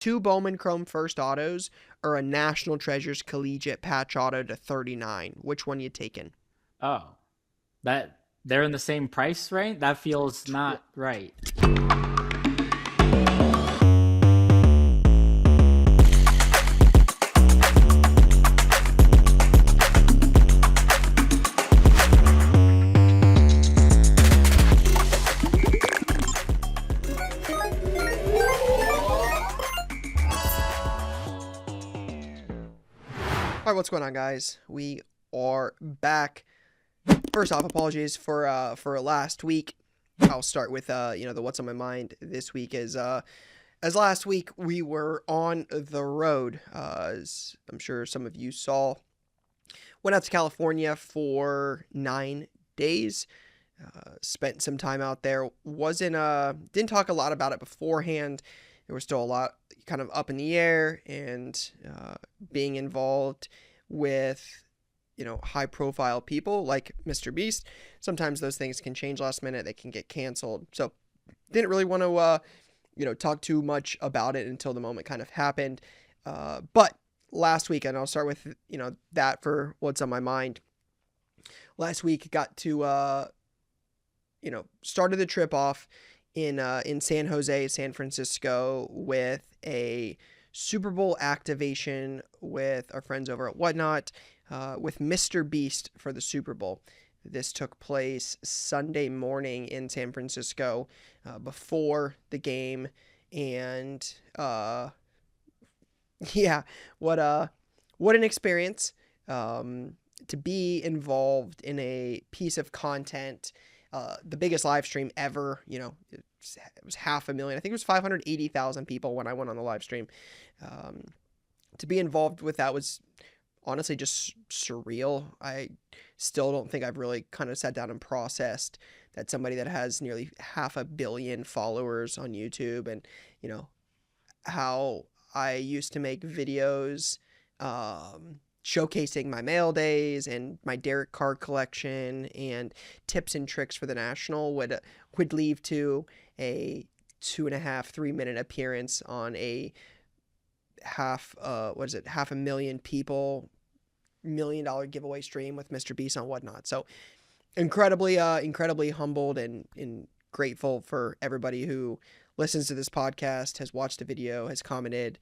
2 Bowman Chrome First Autos or a National Treasures Collegiate Patch Auto to 39. Which one you taking? Oh, that they're in the same price range? That feels Tw- not right. All right, what's going on, guys? We are back. First off, apologies for last week. I'll start with the what's on my mind this week is as last week we were on the road. As I'm sure some of you saw, went out to California for 9 days. Spent some time out there. Wasn't didn't talk a lot about it beforehand. There was still a lot kind of up in the air, and being involved with high profile people like Mr. Beast. Sometimes those things can change last minute. They can get canceled. So didn't really want to talk too much about it until the moment kind of happened. But last week, and I'll start with that for what's on my mind. Last week got to started the trip off in San Jose, San Francisco, with a Super Bowl activation with our friends over at Whatnot, with Mr. Beast for the Super Bowl. This took place Sunday morning in San Francisco before the game, and yeah, what an experience to be involved in a piece of content. The biggest live stream ever, it was 500,000. I think it was 580,000 people when I went on the live stream. To be involved with that was honestly just surreal. I still don't think I've really kind of sat down and processed that somebody that has nearly 500 million followers on YouTube, and how I used to make videos showcasing my mail days and my Derek Carr collection and tips and tricks for the National would lead to a 2.5-3 minute appearance on a half 500,000 people $1 million giveaway stream with Mr. Beast on Whatnot. So incredibly humbled and grateful for everybody who listens to this podcast, has watched the video, has commented.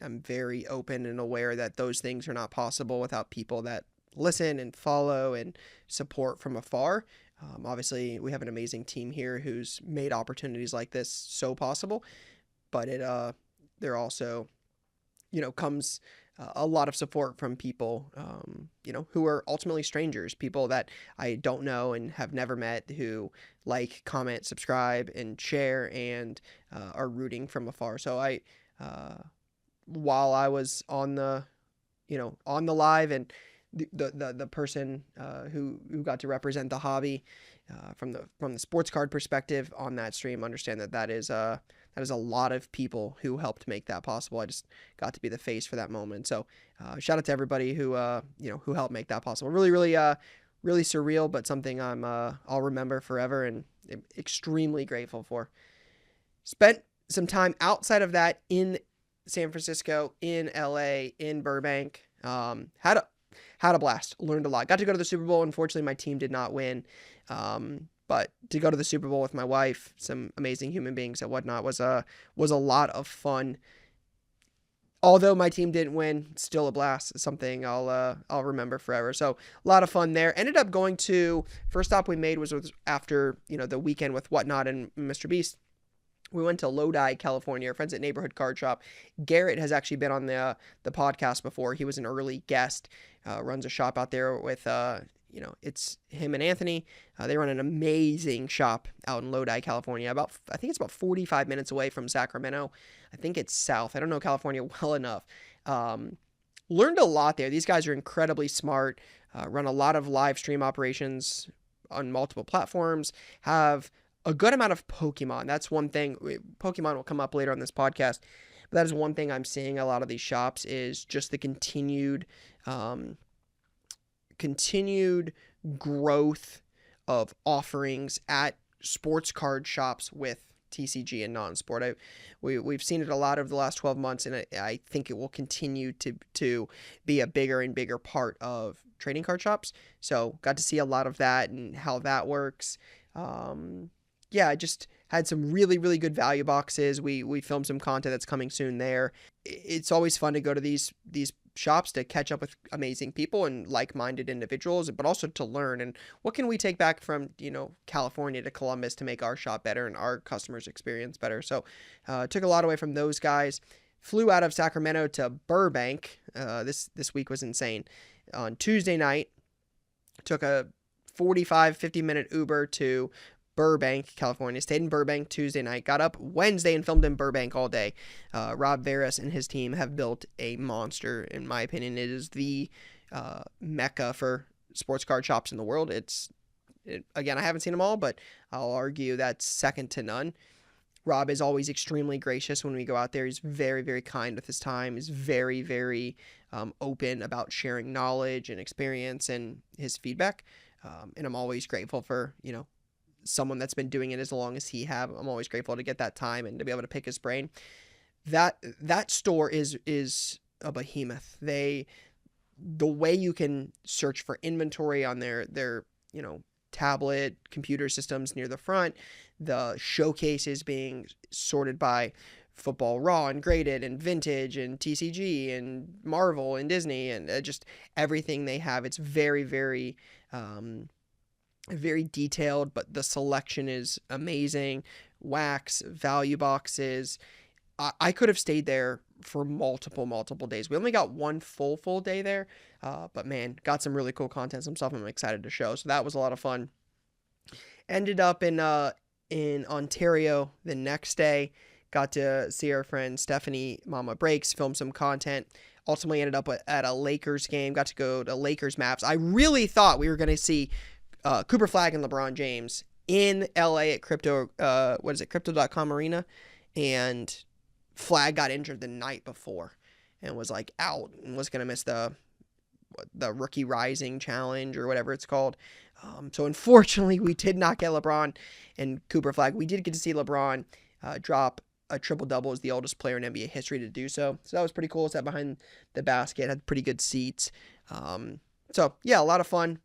I'm very open and aware that those things are not possible without people that listen and follow and support from afar. Obviously, we have an amazing team here who's made opportunities like this so possible, but there also, comes a lot of support from people, who are ultimately strangers, people that I don't know and have never met, who like, comment, subscribe, and share, and are rooting from afar. So while I was on the live, and the person who got to represent the hobby from the sports card perspective on that stream, understand that is a lot of people who helped make that possible. I just got to be the face for that moment. So shout out to everybody who helped make that possible. Really surreal, but something I'll remember forever and extremely grateful for. Spent some time outside of that in San Francisco, in LA, in Burbank. Had a blast. Learned a lot. Got to go to the Super Bowl. Unfortunately, my team did not win. But to go to the Super Bowl with my wife, some amazing human beings and Whatnot, was a lot of fun. Although my team didn't win, still a blast. It's something I'll remember forever. So a lot of fun there. Ended up going to, first stop we made was after the weekend with Whatnot and Mr. Beast. We went to Lodi, California, our friends at Neighborhood Card Shop. Garrett has actually been on the podcast before. He was an early guest, runs a shop out there with, it's him and Anthony. They run an amazing shop out in Lodi, California. I think it's about 45 minutes away from Sacramento. I think it's south. I don't know California well enough. Learned a lot there. These guys are incredibly smart, run a lot of live stream operations on multiple platforms, have a good amount of Pokemon. That's one thing. Pokemon will come up later on this podcast, but that is one thing I'm seeing a lot of these shops is just the continued growth of offerings at sports card shops with TCG and non-sport. We've seen it a lot over the last 12 months, and I think it will continue to be a bigger and bigger part of trading card shops. So got to see a lot of that and how that works. Yeah, I just had some really, really good value boxes. We filmed some content that's coming soon there. It's always fun to go to these shops to catch up with amazing people and like-minded individuals, but also to learn and what can we take back from, California to Columbus to make our shop better and our customers experience better. So took a lot away from those guys. Flew out of Sacramento to Burbank. This week was insane. On Tuesday night, took a 50 minute Uber to Burbank, California. Stayed in Burbank Tuesday night. Got up Wednesday and filmed in Burbank all day. Rob Veras and his team have built a monster. In my opinion, it is the mecca for sports card shops in the world. Again, I haven't seen them all, but I'll argue that's second to none. Rob is always extremely gracious when we go out there. He's very, very kind with his time. He's very, very open about sharing knowledge and experience and his feedback. And I'm always grateful for, someone that's been doing it as long as he have. I'm always grateful to get that time and to be able to pick his brain. That store is a behemoth. The way you can search for inventory on their tablet computer systems near the front, the showcases being sorted by Football Raw and Graded and Vintage and TCG and Marvel and Disney and just everything they have. It's very, very very detailed, but the selection is amazing. Wax, value boxes. I could have stayed there for multiple days. We only got one full day there, but man, got some really cool content, some stuff I'm excited to show. So that was a lot of fun. Ended up in Ontario the next day. Got to see our friend Stephanie Mama Breaks, film some content. Ultimately ended up at a Lakers game. Got to go to Lakers Maps. I really thought we were going to see Cooper Flag and LeBron James in LA at Crypto.com Arena, and Flag got injured the night before and was like out and was going to miss the Rookie Rising Challenge or whatever it's called. So unfortunately, we did not get LeBron and Cooper Flag. We did get to see LeBron drop a triple-double as the oldest player in NBA history to do so. So that was pretty cool. Sat behind the basket, had pretty good seats. So yeah, a lot of fun.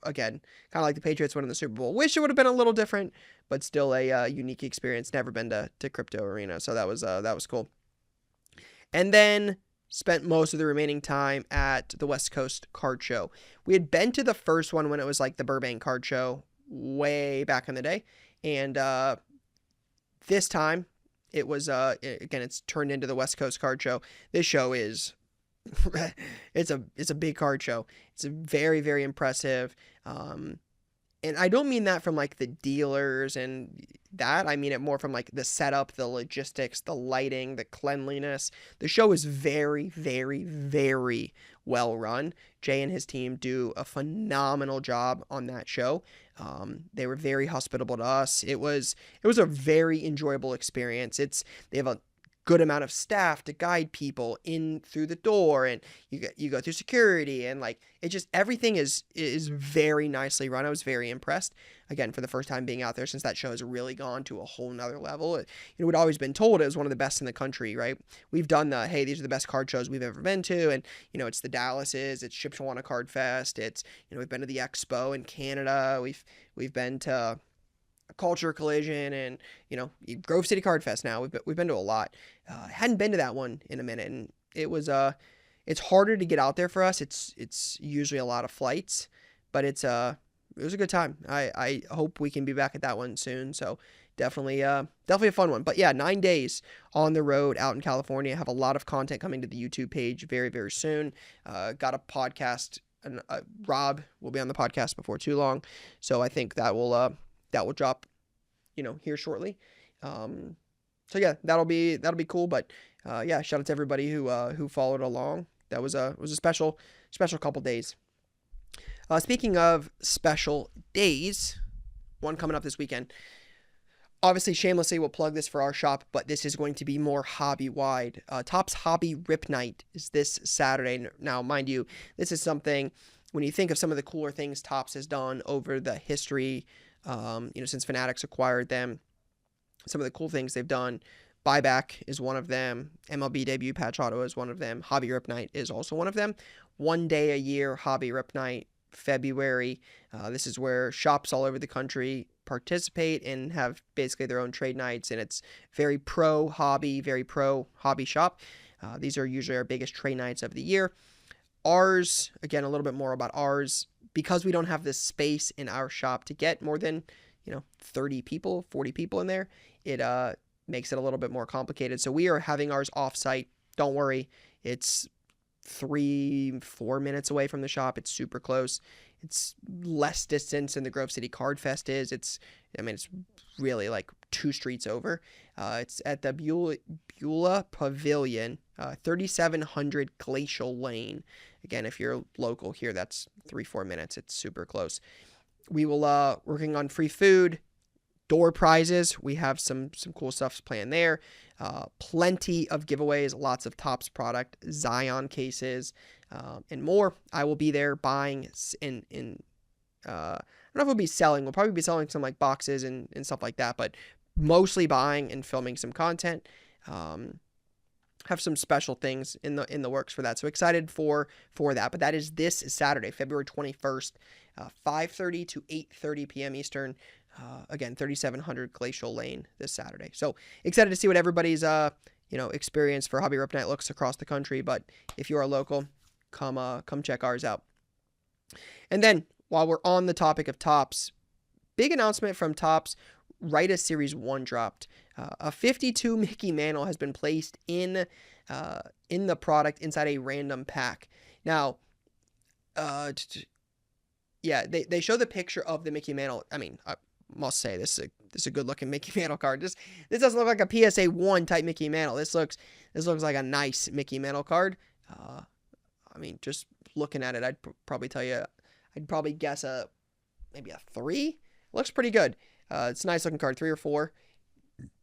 Again, kind of like the Patriots winning the Super Bowl. Wish it would have been a little different, but still a unique experience. Never been to Crypto Arena, so that was cool. And then spent most of the remaining time at the West Coast Card Show. We had been to the first one when it was like the Burbank Card Show way back in the day, and this time it was again, it's turned into the West Coast Card Show. This show is it's a big card show. It's very, very impressive. And I don't mean that from like the dealers and that. I mean it more from like the setup, the logistics, the lighting, the cleanliness. The show is very, very, very well run. Jay and his team do a phenomenal job on that show. They were very hospitable to us. It was a very enjoyable experience. They have a good amount of staff to guide people in through the door, and you go through security, and like it just everything is very nicely run. I was very impressed, again, for the first time being out there, since that show has really gone to a whole nother level. We'd always been told it was one of the best in the country, right? We've done hey, these are the best card shows we've ever been to, and it's the Dallases, it's Shipshawana Card Fest, it's we've been to the Expo in Canada, we've been to Culture Collision, and Grove City Card Fest. Now we've been to a lot. Hadn't been to that one in a minute, and it was it's harder to get out there for us. It's usually a lot of flights, but it was a good time. I hope we can be back at that one soon. So definitely a fun one. But yeah, 9 days on the road out in California. Have a lot of content coming to the YouTube page very, very soon. Got a podcast, and Rob will be on the podcast before too long. So I think that will drop, here shortly. So yeah, that'll be cool. But yeah, shout out to everybody who followed along. That was a special couple days. Speaking of special days, one coming up this weekend. Obviously, shamelessly, we'll plug this for our shop, but this is going to be more hobby-wide. Topps Hobby Rip Night is this Saturday. Now, mind you, this is something, when you think of some of the cooler things Topps has done over the history, since Fanatics acquired them, some of the cool things they've done. Buyback is one of them. MLB debut patch auto is one of them. Hobby Rip Night is also one of them. 1 day a year, Hobby Rip Night, February. This is where shops all over the country participate and have basically their own trade nights, and it's very pro hobby shop. These are usually our biggest trade nights of the year. Ours, again, a little bit more about ours, because we don't have the space in our shop to get more than 30 people, 40 people in there. It makes it a little bit more complicated. So we are having ours off-site. Don't worry, it's 3-4 minutes away from the shop. It's super close. It's less distance than the Grove City Card Fest is. It's really like 2 streets over. It's at the Beulah Pavilion, 3700 Glacial Lane. Again, if you're local here, that's 3-4 minutes. It's super close. We will working on free food, door prizes. We have some cool stuff planned there. Plenty of giveaways, lots of Topps product, Zion cases, and more. I will be there buying I don't know if we'll be selling. We'll probably be selling some like boxes and stuff like that, but mostly buying and filming some content. Have some special things in the works for that. So excited for that. But that is this Saturday, February 21st, 5:30 to 8:30 p.m. Eastern. Again, 3700 Glacial Lane this Saturday. So excited to see what everybody's experience for Hobby Rip Night looks across the country. But if you are local, come check ours out. And then while we're on the topic of Topps, big announcement from Topps. Right as Series 1 dropped. A 52 Mickey Mantle has been placed in the product inside a random pack. Now, they show the picture of the Mickey Mantle. I mean, I must say, this is a good looking Mickey Mantle card. This doesn't look like a PSA 1 type Mickey Mantle. This looks like a nice Mickey Mantle card. Just looking at it, I'd probably tell you, I'd probably guess maybe a 3. It looks pretty good. It's a nice looking card, 3 or 4.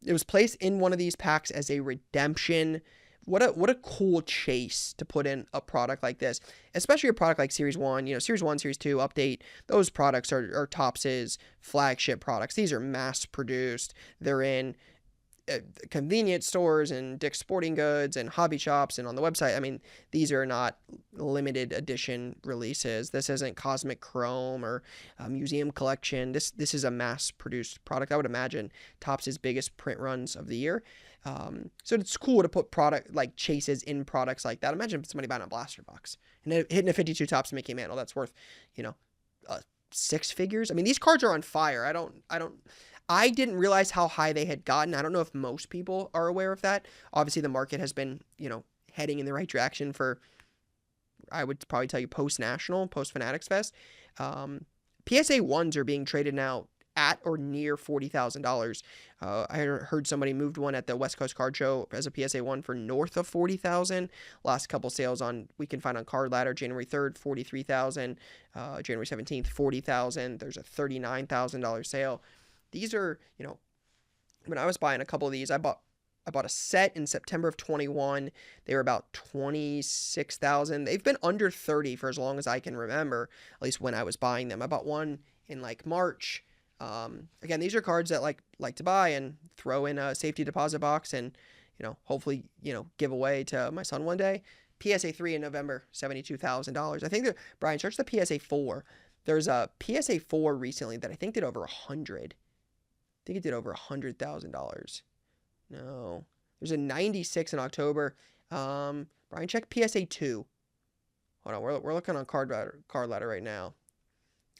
It was placed in one of these packs as a redemption. What a cool chase to put in a product like this, especially a product like Series 1. Series 1, Series 2, Update. Those products are Topps' flagship products. These are mass produced. They're in convenience stores and Dick's Sporting Goods and hobby shops and on the website. These are not limited edition releases. This isn't Cosmic Chrome or a museum collection. This is a mass produced product. I would imagine Topps' biggest print runs of the year. So it's cool to put product like chases in products like that. Imagine somebody buying a blaster box and hitting a 52 Topps Mickey Mantle. That's worth 6 figures. These cards are on fire. I didn't realize how high they had gotten. I don't know if most people are aware of that. Obviously, the market has been, heading in the right direction for, I would probably tell you, post-National, post-Fanatics Fest. PSA 1s are being traded now at or near $40,000. I heard somebody moved one at the West Coast Card Show as a PSA 1 for north of $40,000. Last couple sales we can find on Card Ladder, January 3rd, $43,000. January 17th, $40,000. There's a $39,000 sale. These are, when I was buying a couple of these, I bought a set in September of 21. They were about 26,000. They've been under 30 for as long as I can remember, at least when I was buying them. I bought one in like March. Again, these are cards that like to buy and throw in a safety deposit box and, hopefully, give away to my son one day. PSA 3 in November, $72,000. I think that Brian, search the PSA 4. There's a PSA 4 recently that I think did over 100. I think it did over $100,000. No. There's a 96 in October. Brian, check PSA 2. Hold on, we're looking on Card Ladder right now.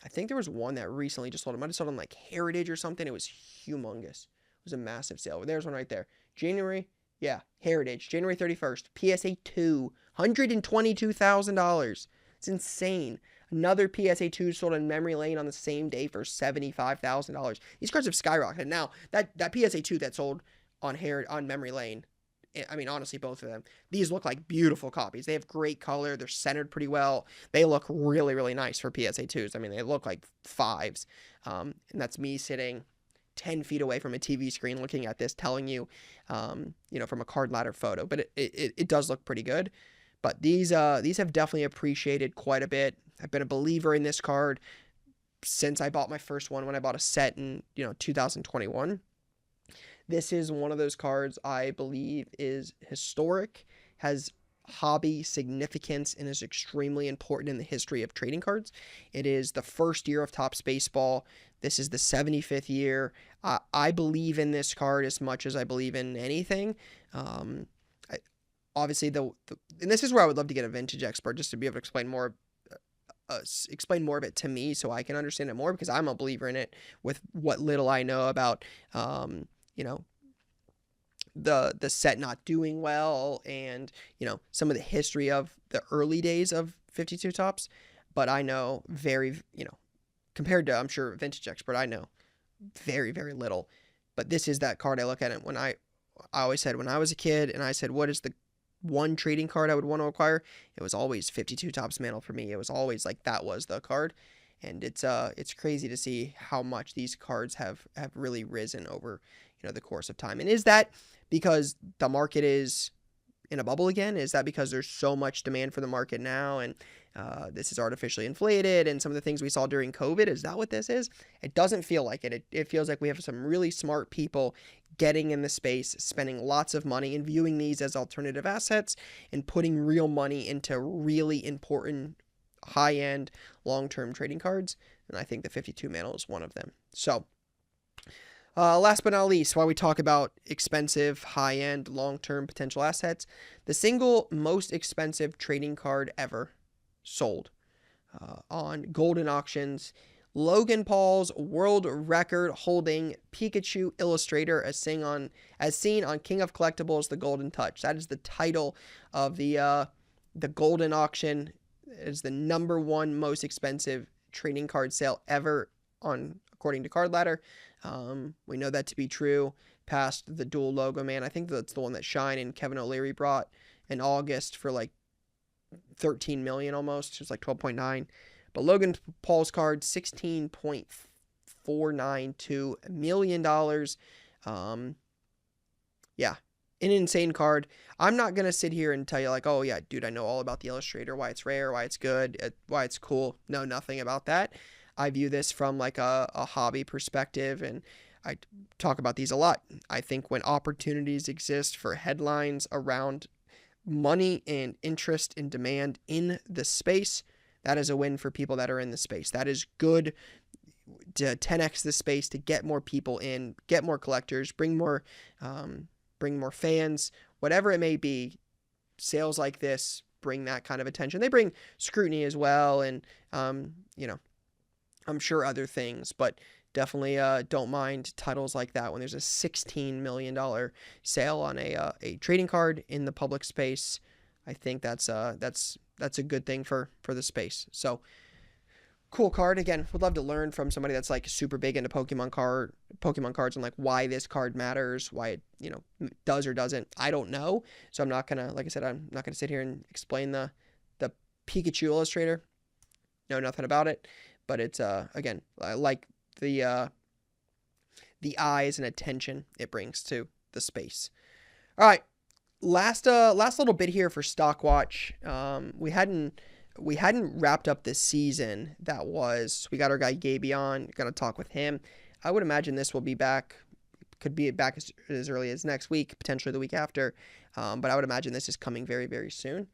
I think there was one that recently just sold. It might have sold on like Heritage or something. It was humongous. It was a massive sale. There's one right there. Heritage, January 31st. PSA 2, $122,000. It's insane. Another PSA 2 sold in Memory Lane on the same day for $75,000. These cards have skyrocketed. Now, that PSA 2 that sold on Memory Lane, honestly, both of them, these look like beautiful copies. They have great color. They're centered pretty well. They look really, really nice for PSA 2s. They look like 5s. And that's me sitting 10 feet away from a TV screen looking at this, telling you, from a Card Ladder photo. But it does look pretty good. But these have definitely appreciated quite a bit. I've been a believer in this card since I bought my first one when I bought a set in 2021. This is one of those cards I believe is historic, has hobby significance, and is extremely important in the history of trading cards. It is the first year of Topps Baseball. This is the 75th year. I believe in this card as much as I believe in anything. Um, I, Obviously, and this is where I would love to get a vintage expert just to be able to explain more of it to me so I can understand it more, because I'm a believer in it with what little I know about, you know, the set not doing well, and some of the history of the early days of 52 tops. But I know very, compared to, I'm sure, vintage expert, I know very, very little. But this is that card I look at it when I always said when I was a kid and I said, what is the one trading card I would want to acquire? It was always 52 tops Mantle for me. It was always like that was the card. And it's crazy to see how much these cards have really risen over the course of time. And is that because the market is in a bubble again? Is that because there's so much demand for the market now, and this is artificially inflated, and some of the things we saw during COVID? Is that what this is? It doesn't feel like it. It feels like we have some really smart people getting in the space, spending lots of money, and viewing these as alternative assets, and putting real money into really important high-end long-term trading cards. And I think the 52 Mantle is one of them. So last but not least, while we talk about expensive, high-end, long-term potential assets, the single most expensive trading card ever sold on Golden Auctions, Logan Paul's world record holding Pikachu Illustrator, as seen on King of Collectibles, The Golden Touch. That is the title of the Golden Auction. It is the number one most expensive trading card sale ever according to Card Ladder. We know that to be true past the dual logo man. I think that's the one that Shine and Kevin O'Leary brought in August for like 13 million almost. It was like 12.9. But Logan Paul's card, $16.492 million. Yeah, an insane card. I'm not going to sit here and tell you like, oh yeah, dude, I know all about the Illustrator, why it's rare, why it's good, why it's cool. No, nothing about that. I view this from like a hobby perspective, and I talk about these a lot. I think when opportunities exist for headlines around money and interest and demand in the space, that is a win for people that are in the space. That is good to 10x the space, to get more people in, get more collectors, bring more fans, whatever it may be. Sales like this bring that kind of attention. They bring scrutiny as well, and I'm sure other things, but definitely don't mind titles like that when there's a $16 million sale on a trading card in the public space. I think that's a good thing for the space. So cool card. Again, would love to learn from somebody that's like super big into Pokemon cards, and like why this card matters, why it does or doesn't. I don't know, so I'm not gonna, like I said, I'm not gonna sit here and explain the Pikachu Illustrator. Know nothing about it. But it's again, I like the eyes and attention it brings to the space. All right, last little bit here for Stockwatch. We hadn't wrapped up this season. We got our guy Gabe on. Gonna talk with him. I would imagine this will be back. Could be back as early as next week, potentially the week after. But I would imagine this is coming very, very soon.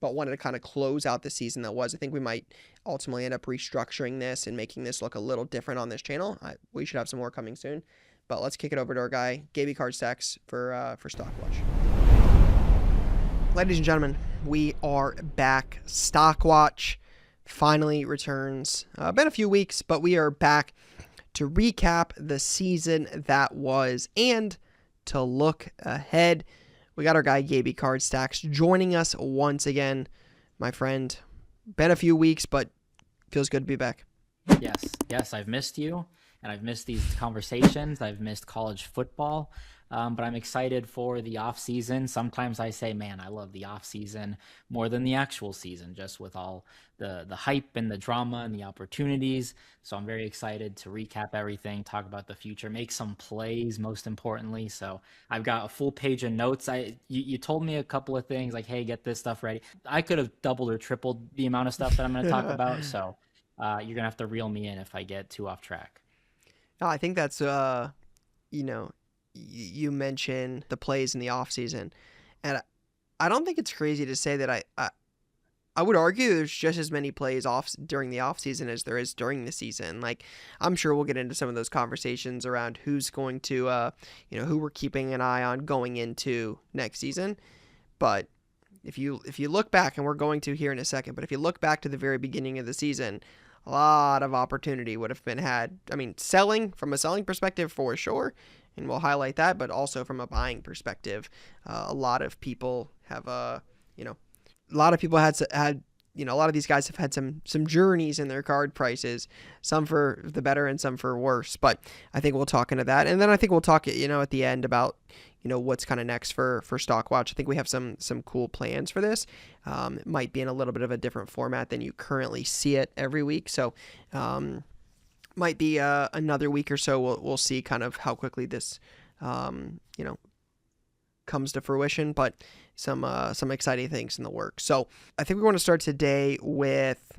But wanted to kind of close out the season that was. I think we might ultimately end up restructuring this and making this look a little different on this channel. We should have some more coming soon. But let's kick it over to our guy, Gabe Card Stacks, for Stockwatch. Ladies and gentlemen, we are back. Stockwatch finally returns. Been a few weeks, but we are back to recap the season that was and to look ahead. We got our guy, Gabe Card Stacks, joining us once again. My friend, been a few weeks, but feels good to be back. Yes, I've missed you, and I've missed these conversations. I've missed college football, but I'm excited for the off season. Sometimes I say, man, I love the off season more than the actual season, just with all the hype and the drama and the opportunities. So I'm very excited to recap everything, talk about the future, make some plays, most importantly. So I've got a full page of notes. You told me a couple of things like, hey, get this stuff ready. I could have doubled or tripled the amount of stuff that I'm going to talk about. So you're going to have to reel me in if I get too off track. No, I think that's, you mention the plays in the offseason, and I don't think it's crazy to say that I would argue there's just as many plays off during the offseason as there is during the season. Like, I'm sure we'll get into some of those conversations around who's going to, who we're keeping an eye on going into next season. But if you look back, and we're going to here in a second, but if you look back to the very beginning of the season, a lot of opportunity would have been had. I mean, from a selling perspective for sure, and we'll highlight that, but also from a buying perspective, a lot of people have a lot of people had a lot of these guys have had some journeys in their card prices, some for the better and some for worse. But I think we'll talk into that, and then I think we'll talk at the end about what's kind of next for Stockwatch. I think we have some cool plans for this. It might be in a little bit of a different format than you currently see it every week, so might be another week or so. We'll see kind of how quickly this comes to fruition, but some exciting things in the works. So I think we want to start today with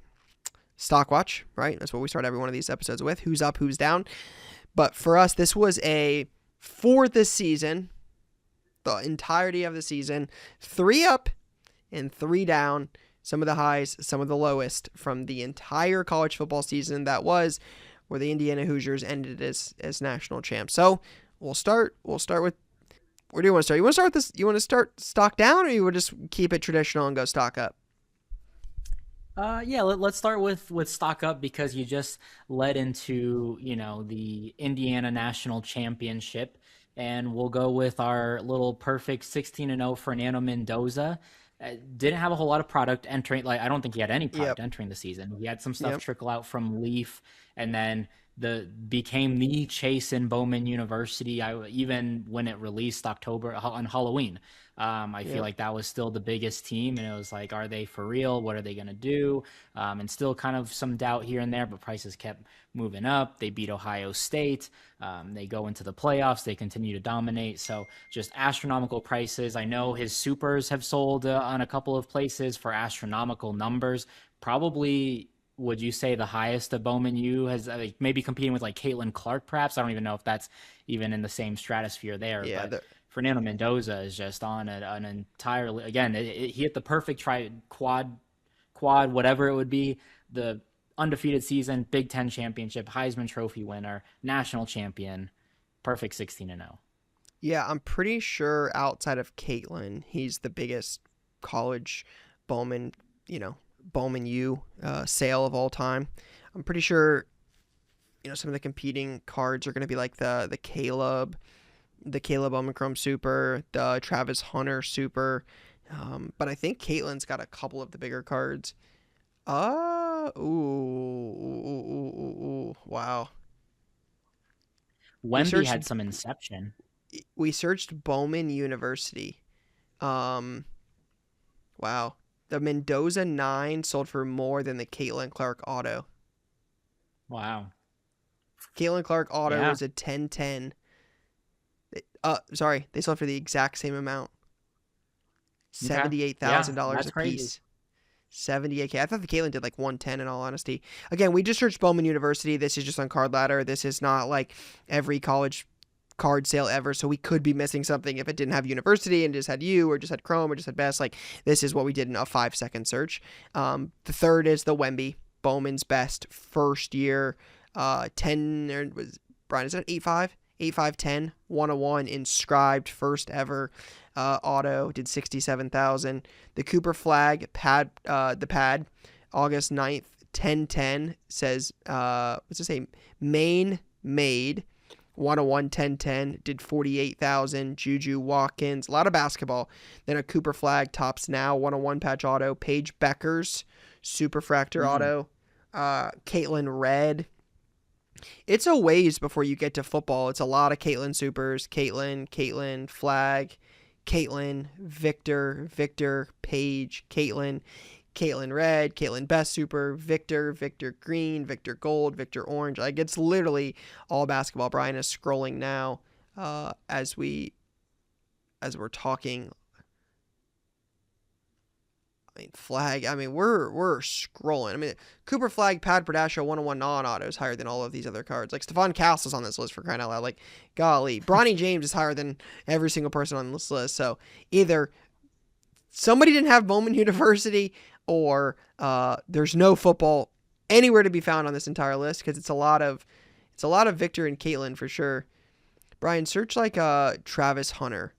Stockwatch, right? That's what we start every one of these episodes with. Who's up, who's down. But for us, this was for the season, the entirety of the season, 3 up and 3 down. Some of the highs, some of the lowest from the entire college football season that was, where the Indiana Hoosiers ended as national champs. So we'll start with, where do you want to start? You want to start with this? You want to start stock down, or you would just keep it traditional and go stock up? Yeah, let's start with stock up, because you just led into the Indiana National Championship, and we'll go with our little perfect 16-0 Fernando Mendoza. Didn't have a whole lot of product entering. Like, I don't think he had any product Yep. entering the season. He had some stuff Yep. trickle out from Leaf, and then became the chase in Bowman University. Even when it released October on Halloween, I feel Yep. like that was still the biggest team, and it was like, are they for real? What are they going to do? And still kind of some doubt here and there, but prices kept moving up. They beat Ohio State. They go into the playoffs. They continue to dominate. So just astronomical prices. I know his supers have sold on a couple of places for astronomical numbers. Probably, would you say the highest of Bowman U has, maybe competing with like Caitlin Clark, perhaps? I don't even know if that's even in the same stratosphere there, Yeah. but Fernando Mendoza is just on an entirely, again, he hit the perfect quad, whatever it would be. The undefeated season, Big Ten championship, Heisman Trophy winner, national champion, perfect 16-0. Yeah, I'm pretty sure outside of Caitlin, he's the biggest college Bowman, Bowman U sale of all time. I'm pretty sure, some of the competing cards are going to be like the Caleb Omicron Super, the Travis Hunter Super. But I think Caitlin's got a couple of the bigger cards. Wow. We Wemby searched had some inception. we searched Bowman University. Um, wow. The Mendoza 9 sold for more than the Caitlin Clark Auto. Wow. Caitlin Clark Auto Yeah. was a 1010. Sorry, they sold for the exact same amount. Okay. Yeah, $78,000 that's a crazy. piece. 78K. I thought the Caitlin did like 110 in all honesty. Again, we just searched Bowman University. This is just on Card Ladder. This is not like every college card sale ever, so we could be missing something if it didn't have university and just had U or just had Chrome or just had best. Like, this is what we did in a 5-second search. The third is the Wemby, Bowman's best first year 10, or was Brian, is that 8.5? 8.5, 101 inscribed first ever auto, did 67,000. The Cooper Flag the pad, August 9th, 1010 says what's it say, Maine made 101, 1010, did 48,000. Juju Watkins, a lot of basketball. Then a Cooper Flag tops now 101 patch auto, Paige Beckers Superfractor Mm. auto, Caitlin Red. It's a ways before you get to football. It's a lot of Caitlin Supers, Caitlin Flag, Caitlin Victor Paige, Caitlin Red, Caitlin Best Super, Victor Green, Victor Gold, Victor Orange. Like, it's literally all basketball. Brian is scrolling now as we're talking. I mean, Flag. I mean, we're scrolling. I mean, Cooper Flag, Pat Bradasho, 101 non-auto is higher than all of these other cards. Like Stephon Castle's on this list for crying out loud. Like, golly, Bronny James is higher than every single person on this list. So either somebody didn't have Bowman University, or there's no football anywhere to be found on this entire list because it's a lot of Victor and Caitlin for sure. Brian, search like Travis Hunter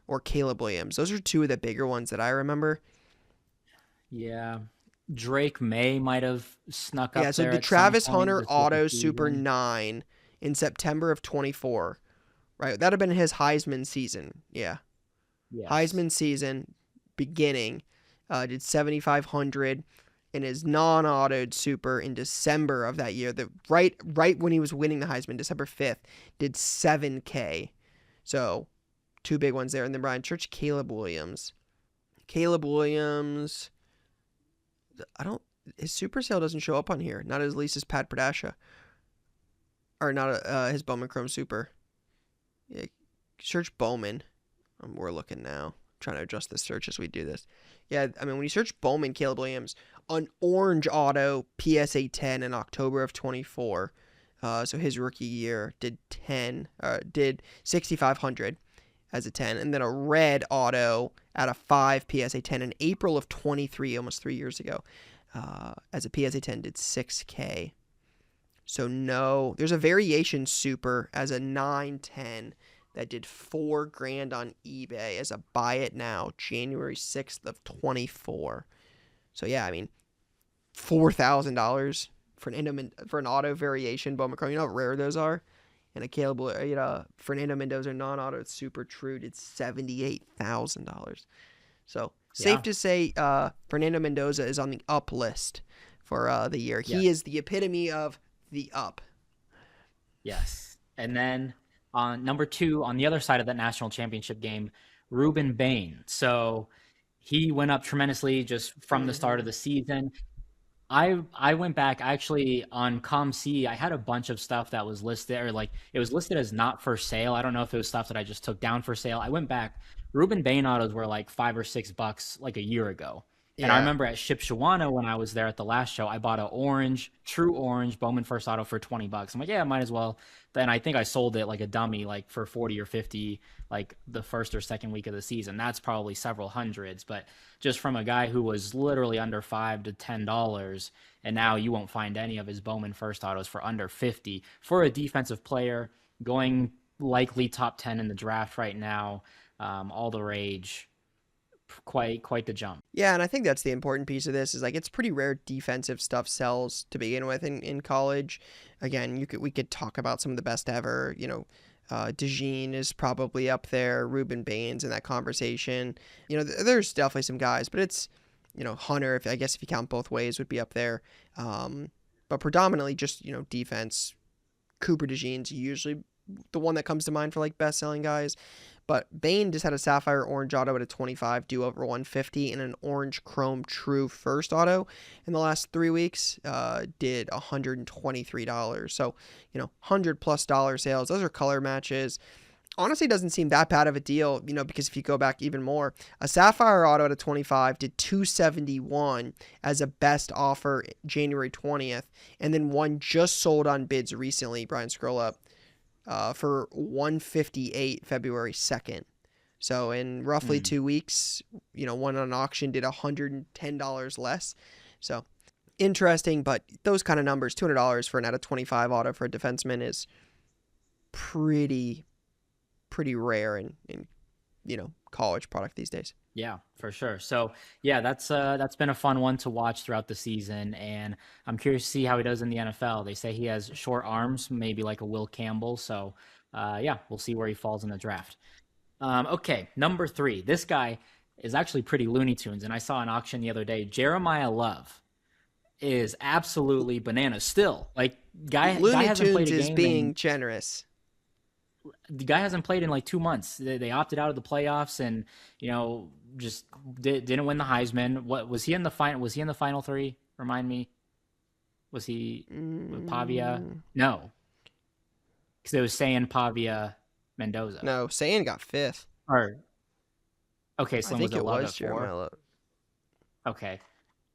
or Caleb Williams. Those are two of the bigger ones that I remember. Yeah. Drake May might have snuck Yeah, up so there the at some Travis point Hunter just with the Auto Super season. 9 in September of 24. Right, that'd have been his Heisman season. Yeah, Yes. Heisman season beginning. Did 7,500 in his non-autoed super in December of that year. The right when he was winning the Heisman, December 5th, did 7K. So two big ones there. And then Brian Church, Caleb Williams. Caleb Williams, I don't, his super sale doesn't show up on here. Not as least as Pat Pradasha. Or not his Bowman Chrome Super. Yeah, search Bowman. We're looking now. Trying to adjust the search as we do this. Yeah, I mean, when you search Bowman, Caleb Williams, an orange auto PSA 10 in October of 24. So his rookie year did 6,500 as a 10, and then a red auto at a 5 PSA 10 in April of 23, almost 3 years ago. As a PSA 10 did 6K. So no, there's a variation super as a 910 that did $4,000 on eBay as a buy it now, January 6th of 24. So yeah, I mean, $4,000 for an auto variation Bowman Chrome. You know how rare those are. And a Caleb, Fernando Mendoza non-auto super true did $78,000. So safe Yeah. to say, Fernando Mendoza is on the up list for the year. He Yes. is the epitome of the up. Yes. And then on number two, on the other side of that national championship game, Ruben Bain. So he went up tremendously just from the start Mm-hmm. of the season. I went back actually on ComC. I had a bunch of stuff that was listed, or like it was listed as not for sale. I don't know if it was stuff that I just took down for sale. I went back. Ruben Bain autos were like $5 or $6 like a year ago. And I Yeah. remember at Shipshawana when I was there at the last show, I bought a orange, true orange Bowman first auto for $20. I'm like, yeah, might as well. Then I think I sold it like a dummy, like for 40 or 50, like the first or second week of the season. That's probably several hundreds, but just from a guy who was literally under $5 to $10, and now you won't find any of his Bowman first autos for under 50 for a defensive player going likely top 10 in the draft right now. All the rage, quite the jump. Yeah, and I think that's the important piece of this is like it's pretty rare defensive stuff sells to begin with in college. Again, we could talk about some of the best ever. DeJean is probably up there. Ruben Baines in that conversation. There's definitely some guys, but it's Hunter. If I guess if you count both ways, would be up there. But predominantly just defense. Cooper DeJean's usually the one that comes to mind for like best selling guys. But Bane just had a Sapphire Orange Auto at a 25, do over 150, and an Orange Chrome True First Auto in the last 3 weeks did $123. So, $100+ sales. Those are color matches. Honestly, doesn't seem that bad of a deal, because if you go back even more, a Sapphire Auto at a 25 did 271 as a best offer January 20th, and then one just sold on bids recently. Brian, scroll up. For 158 February 2nd. So in roughly Mm. 2 weeks, one on auction did $110 less. So interesting, but those kind of numbers, $200 for an out of 25 auto for a defenseman is pretty rare in college product these days. Yeah, for sure. So yeah, that's been a fun one to watch throughout the season, and I'm curious to see how he does in the NFL. They say he has short arms, maybe like a Will Campbell. So yeah, we'll see where he falls in the draft. Okay, number three. This guy is actually pretty Looney Tunes, and I saw an auction the other day. Jeremiah Love is absolutely banana still. Like guy Looney hasn't played Tunes a is game being in generous. the guy hasn't played in like 2 months. They opted out of the playoffs, and just didn't win the Heisman. What was he in the final? Was he in the final three? Remind me. Was he with Pavia? Mm, No, because it was saying Pavia Mendoza. no, Sand got fifth. Or okay, I so then was think it it Love was at four? Jeremiah Love. Okay.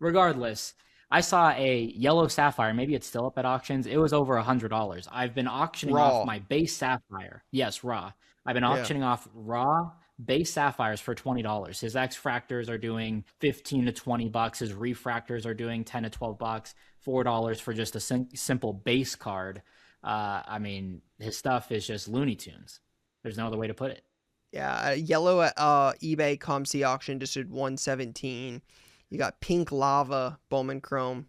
Regardless, I saw a yellow sapphire. Maybe it's still up at auctions. It was over $100. I've been auctioning off Raw. my base sapphire. Yes, raw. I've been Yeah. auctioning off raw base sapphires for $20. His X fractors are doing 15 to 20 bucks. His refractors are doing 10 to 12 bucks. $4 for just a simple base card. I mean, his stuff is just Looney Tunes. There's no other way to put it. Yeah, yellow at eBay ComC auction just did 117. You got pink lava Bowman Chrome,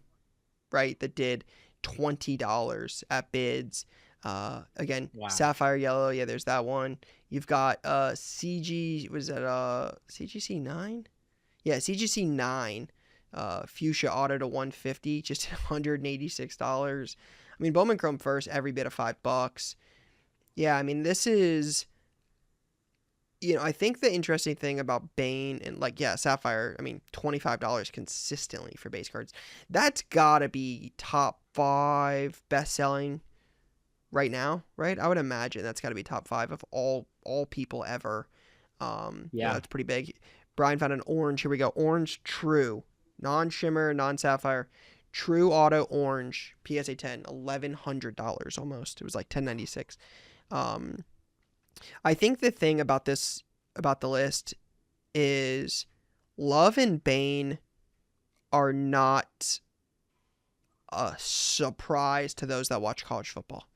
right? That did $20 at bids. Again, Wow. sapphire yellow. Yeah, there's that one. You've got CG. Was that CGC 9? Yeah, CGC 9. Fuchsia auto to 150, just $186. I mean, Bowman Chrome first, every bit of $5. Yeah, I mean, this is, I think the interesting thing about Bane and Sapphire, I mean, $25 consistently for base cards. That's gotta be top 5 best selling right now, right? I would imagine that's gotta be top 5 of all people ever. Yeah. That's pretty big. Brian found an orange. Here we go. Orange True, non-shimmer, non-sapphire, True Auto Orange PSA 10, $1,100 almost. It was like $10.96. I think the thing about the list is Love and Bane are not a surprise to those that watch college football.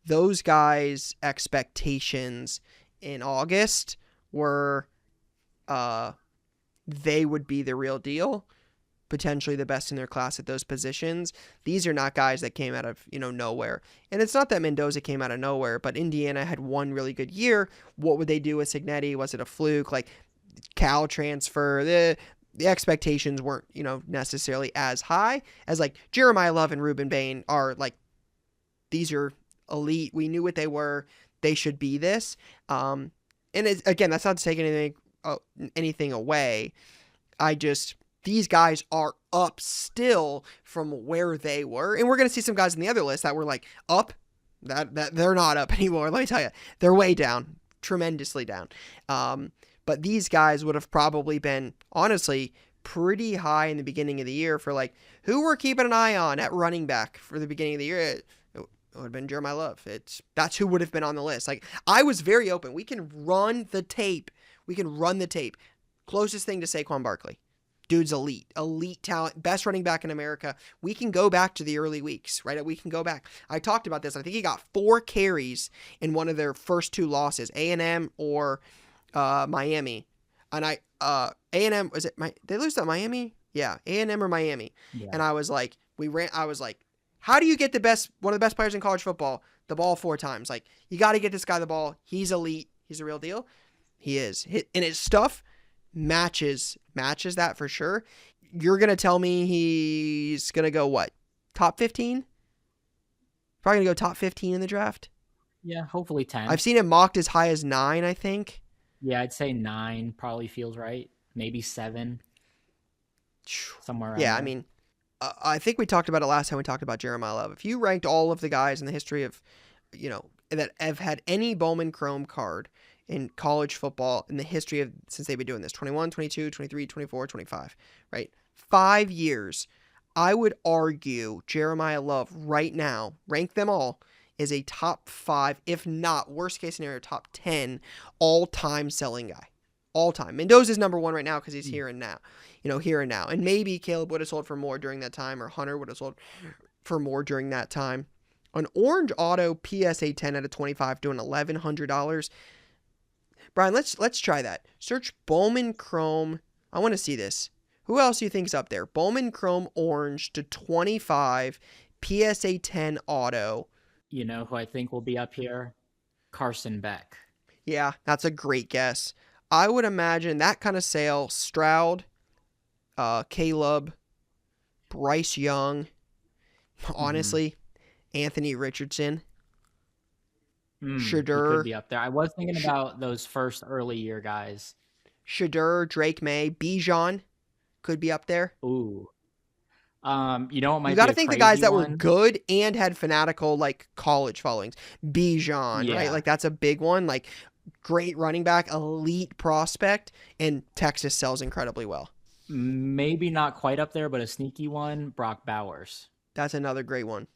Those guys' expectations in August were they would be the real deal, potentially the best in their class at those positions. These are not guys that came out of, nowhere. And it's not that Mendoza came out of nowhere, but Indiana had one really good year. What would they do with Signetti? Was it a fluke? Like, Cal transfer, the expectations weren't, necessarily as high as like Jeremiah Love and Ruben Bain are like, these are elite. We knew what they were. They should be this. And again, that's not to take anything away. These guys are up still from where they were. And we're going to see some guys in the other list that were like up, that they're not up anymore. Let me tell you, they're way down, tremendously down. But these guys would have probably been, honestly, pretty high in the beginning of the year for like, who we're keeping an eye on at running back for the beginning of the year. It would have been Jeremiah Love. That's who would have been on the list. Like, I was very open. We can run the tape. Closest thing to Saquon Barkley. Dude's elite talent, best running back in America. We can go back to the early weeks, right? We can go back. I talked about this. I think he got 4 carries in one of their first 2 losses, A&M or Miami. And A&M, was it, they lose to Miami? Yeah, A&M or Miami. Yeah. And I was like, how do you get one of the best players in college football, the ball 4 times? Like, you got to get this guy the ball. He's elite. He's a real deal. He is. And his stuff matches that for sure. You're going to tell me he's going to go what? Top 15? Probably going to go top 15 in the draft? Yeah, hopefully 10. I've seen him mocked as high as 9, I think. Yeah, I'd say 9 probably feels right. Maybe 7. Somewhere around Yeah, there. I mean, I think we talked about it last time we talked about Jeremiah Love. If you ranked all of the guys in the history of, that have had any Bowman Chrome card in college football in the history of, since they've been doing this, 21, 22, 23, 24, 25, right? 5 years. I would argue Jeremiah Love right now, rank them all, is a top 5, if not, worst case scenario, top 10 all-time selling guy. All-time. Mendoza's number 1 right now because he's here and now. Here and now. And maybe Caleb would have sold for more during that time, or Hunter would have sold for more during that time. An orange auto PSA 10 out of 25 doing $1,100. Brian, let's try that. Search Bowman Chrome. I want to see this. Who else do you think's up there? Bowman Chrome orange to 25 PSA 10 auto. You know who I think will be up here? Carson Beck. Yeah, that's a great guess. I would imagine that kind of sale, Stroud, Caleb, Bryce Young, honestly, Anthony Richardson, Shadur. He could be up there. I was thinking about those first early year guys. Shadur, Drake May, Bijan could be up there. Ooh. You know what might You got to be a think the crazy guys that one? were good and had fanatical like college followings. Bijan, Yeah. right? Like that's a big one. Like great running back, elite prospect, and Texas sells incredibly well. Maybe not quite up there, but a sneaky one, Brock Bowers. That's another great one.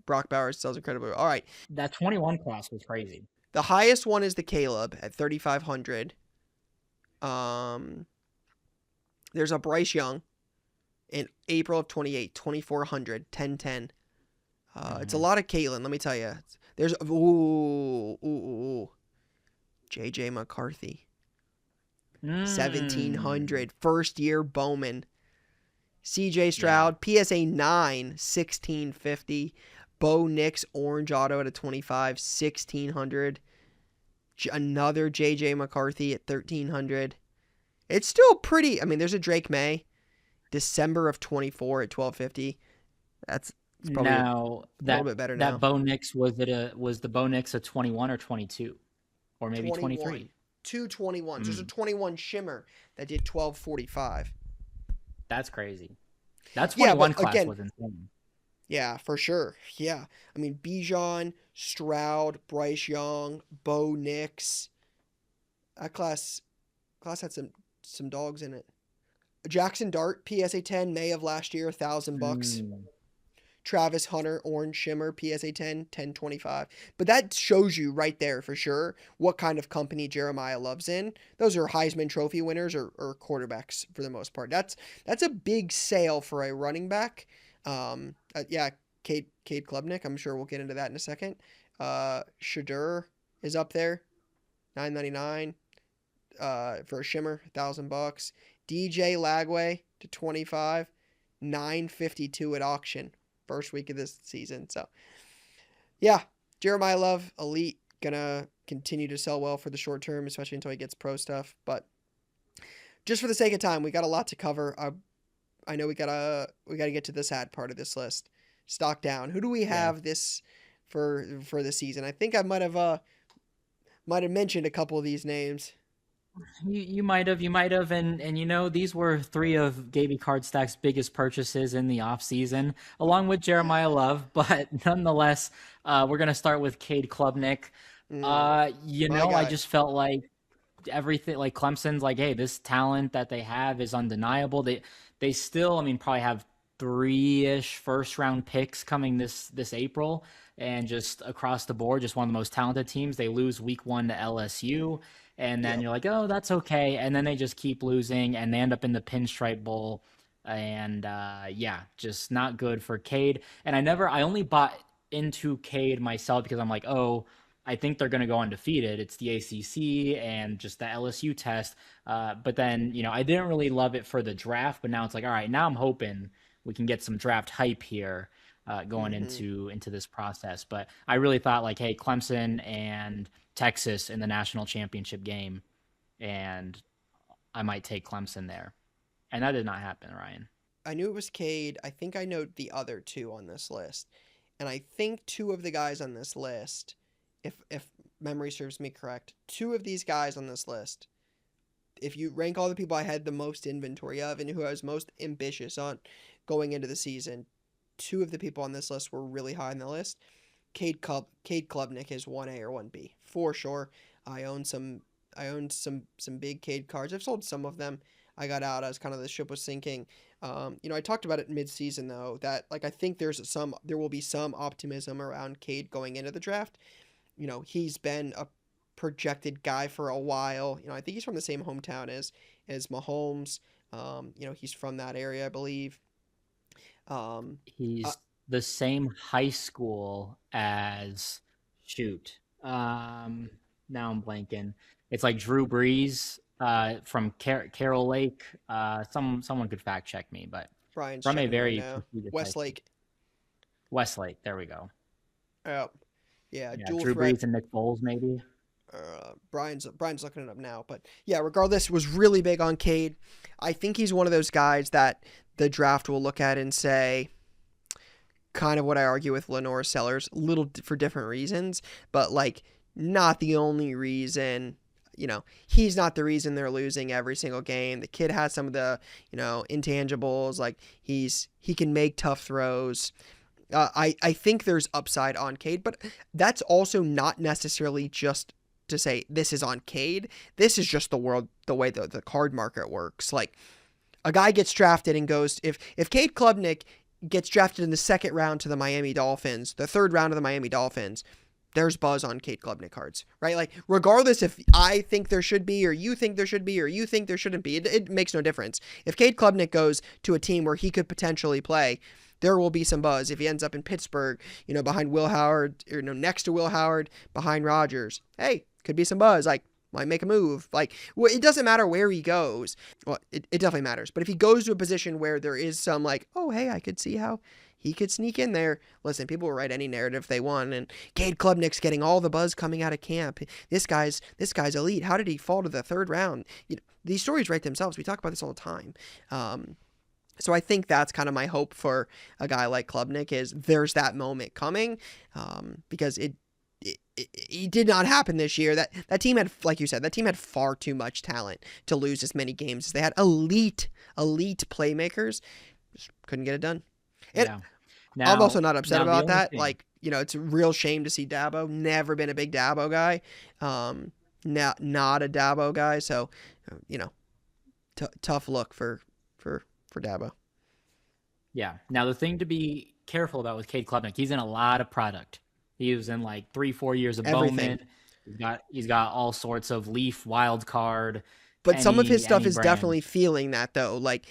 Brock Bowers sells incredibly well. All right. That 21 class was crazy. The highest one is the Caleb at 3,500. Um, there's a Bryce Young in April of 28, 2,400, 1010. It's a Hmm. lot of Caitlin, let me tell you. There's ooh. JJ McCarthy, Mm. 1,700, first year Bowman. CJ Yeah. Stroud, PSA 9, 1,650. Bo Nix, orange auto at a 25, 1,600. Another JJ McCarthy at 1,300. It's still pretty. I mean, there's a Drake May, December of 24 at 1,250. It's probably a Now little that bit better that now. Bo Nix was the Bo Nix a 21 or 22 or maybe 21. 23? Two 21s. There's a Mm. 21 Shimmer that did 1245. That's crazy. That Yeah, but 21 class again, was insane. yeah, for sure. Yeah. I mean, Bijan, Stroud, Bryce Young, Bo Nix. That class had some dogs in it. Jackson Dart, PSA 10, May of last year, $1,000. Mm. Travis Hunter, Orange Shimmer, PSA 10, 1025. But that shows you right there for sure what kind of company Jeremiah loves in. Those are Heisman Trophy winners or quarterbacks for the most part. That's a big sale for a running back. Yeah, Cade Klubnik. I'm sure we'll get into that in a second. Shadur is up there, 999. For a Shimmer, $1,000. DJ Lagway to 25, 952 at auction first week of this season. So yeah, Jeremiah Love, elite, gonna continue to sell well for the short term, especially until he gets pro stuff. But just for the sake of time, we got a lot to cover. I know we gotta get to the sad part of this list. Stock down. Who do we Yeah. have this for the season? I think I might have mentioned a couple of these names. You might have, and these were three of Gaby Cardstack's biggest purchases in the off season, along with Jeremiah Love. But nonetheless, we're gonna start with Cade Klubnik. Mm, my I guy. just felt like everything, like Clemson's like, hey, this talent that they have is undeniable. They still, I mean, probably have three-ish first round picks coming this April, and just across the board, just one of the most talented teams. They lose week one to LSU, and then Yep. you're like, oh, that's okay, and then they just keep losing, and they end up in the Pinstripe Bowl. And yeah, just not good for Cade. And I only bought into Cade myself because I'm like, oh, I think they're going to go undefeated. It's the ACC and just the LSU test. But then, I didn't really love it for the draft. But now it's like, all right, now I'm hoping we can get some draft hype here going Mm-hmm. into this process. But I really thought like, hey, Clemson and Texas in the national championship game, and I might take Clemson there. And that did not happen, Ryan. I knew it was Cade. I think I know the other two on this list. And I think two of the guys on this list, if memory serves me correct, two of these guys on this list, if you rank all the people I had the most inventory of and who I was most ambitious on going into the season, two of the people on this list were really high on the list. Cade Klubnik is 1A or 1B for sure. I own some I owned some big Cade cards. I've sold some of them. I got out as kind of the ship was sinking. I talked about it mid-season though that like I think there will be some optimism around Cade going into the draft. He's been a projected guy for a while. I think he's from the same hometown as Mahomes. He's from that area, I believe. Um, uh, He's the same high school as shoot. Now I'm blanking. It's like Drew Brees from Carroll Lake. Someone could fact check me, but Brian's from a checking right very now. prestigious high school. Westlake. Westlake. There we go. Oh, yeah, Yeah, dual Drew threat. Brees and Nick Foles maybe. Brian's looking it up now, but yeah, regardless, was really big on Cade. I think he's one of those guys that the draft will look at and say, kind of what I argue with Lenore Sellers, little for different reasons, but like not the only reason. He's not the reason they're losing every single game. The kid has some of the intangibles. Like he can make tough throws. I think there's upside on Cade, but that's also not necessarily just to say this is on Cade. This is just the way the card market works. Like a guy gets drafted and goes, if Cade Klubnik gets drafted in the second round to the Miami Dolphins, the third round of the Miami Dolphins, there's buzz on Cade Klubnik cards, right? Like, regardless if I think there should be, or you think there should be, or you think there shouldn't be, it makes no difference. If Cade Klubnik goes to a team where he could potentially play, there will be some buzz. If he ends up in Pittsburgh, behind Will Howard, or next to Will Howard, behind Rodgers, hey, could be some buzz. Like, might make a move. Like, well, it doesn't matter where he goes. Well, it definitely matters. But if he goes to a position where there is some like, oh, hey, I could see how he could sneak in there. Listen, people will write any narrative they want, and Cade Klubnik's getting all the buzz coming out of camp. This guy's elite. How did he fall to the third round? These stories write themselves. We talk about this all the time. So I think that's kind of my hope for a guy like Klubnik is there's that moment coming, because it did not happen this year. That team had, like you said, that team had far too much talent to lose as many games as they had. Elite playmakers, just couldn't get it done. And Yeah. I'm also not upset about The only that. thing, Like, it's a real shame to see Dabo. Never been a big Dabo guy. Not a Dabo guy. So, tough look for Dabo. yeah. Now the thing to be careful about with Cade Klubnik, he's in a lot of product. He was in like 3-4 years of Everything. Bowman. He's got all sorts of Leaf wild card. But some of his stuff is brand. definitely feeling that, though. Like,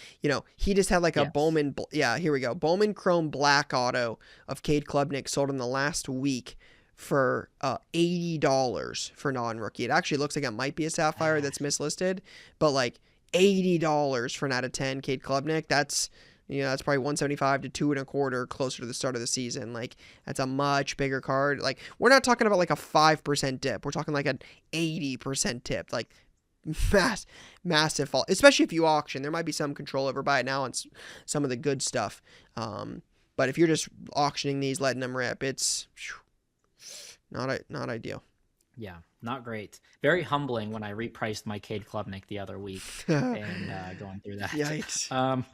he just had like a Yes. Bowman. Yeah, here we go. Bowman Chrome Black Auto of Cade Klubnik sold in the last week for $80 for non-rookie. It actually looks like it might be a Sapphire that's mislisted, but like $80 for an out of 10 Cade Klubnik. That's probably 175 to 2.25 closer to the start of the season. Like, that's a much bigger card. Like, we're not talking about like a 5% dip. We're talking like an 80% tip. Like, massive fall, especially if you auction. There might be some control over buy it now on some of the good stuff. But if you're just auctioning these, letting them rip, it's not ideal. Yeah, not great. Very humbling when I repriced my Cade Klubnik the other week and going through that. Yikes.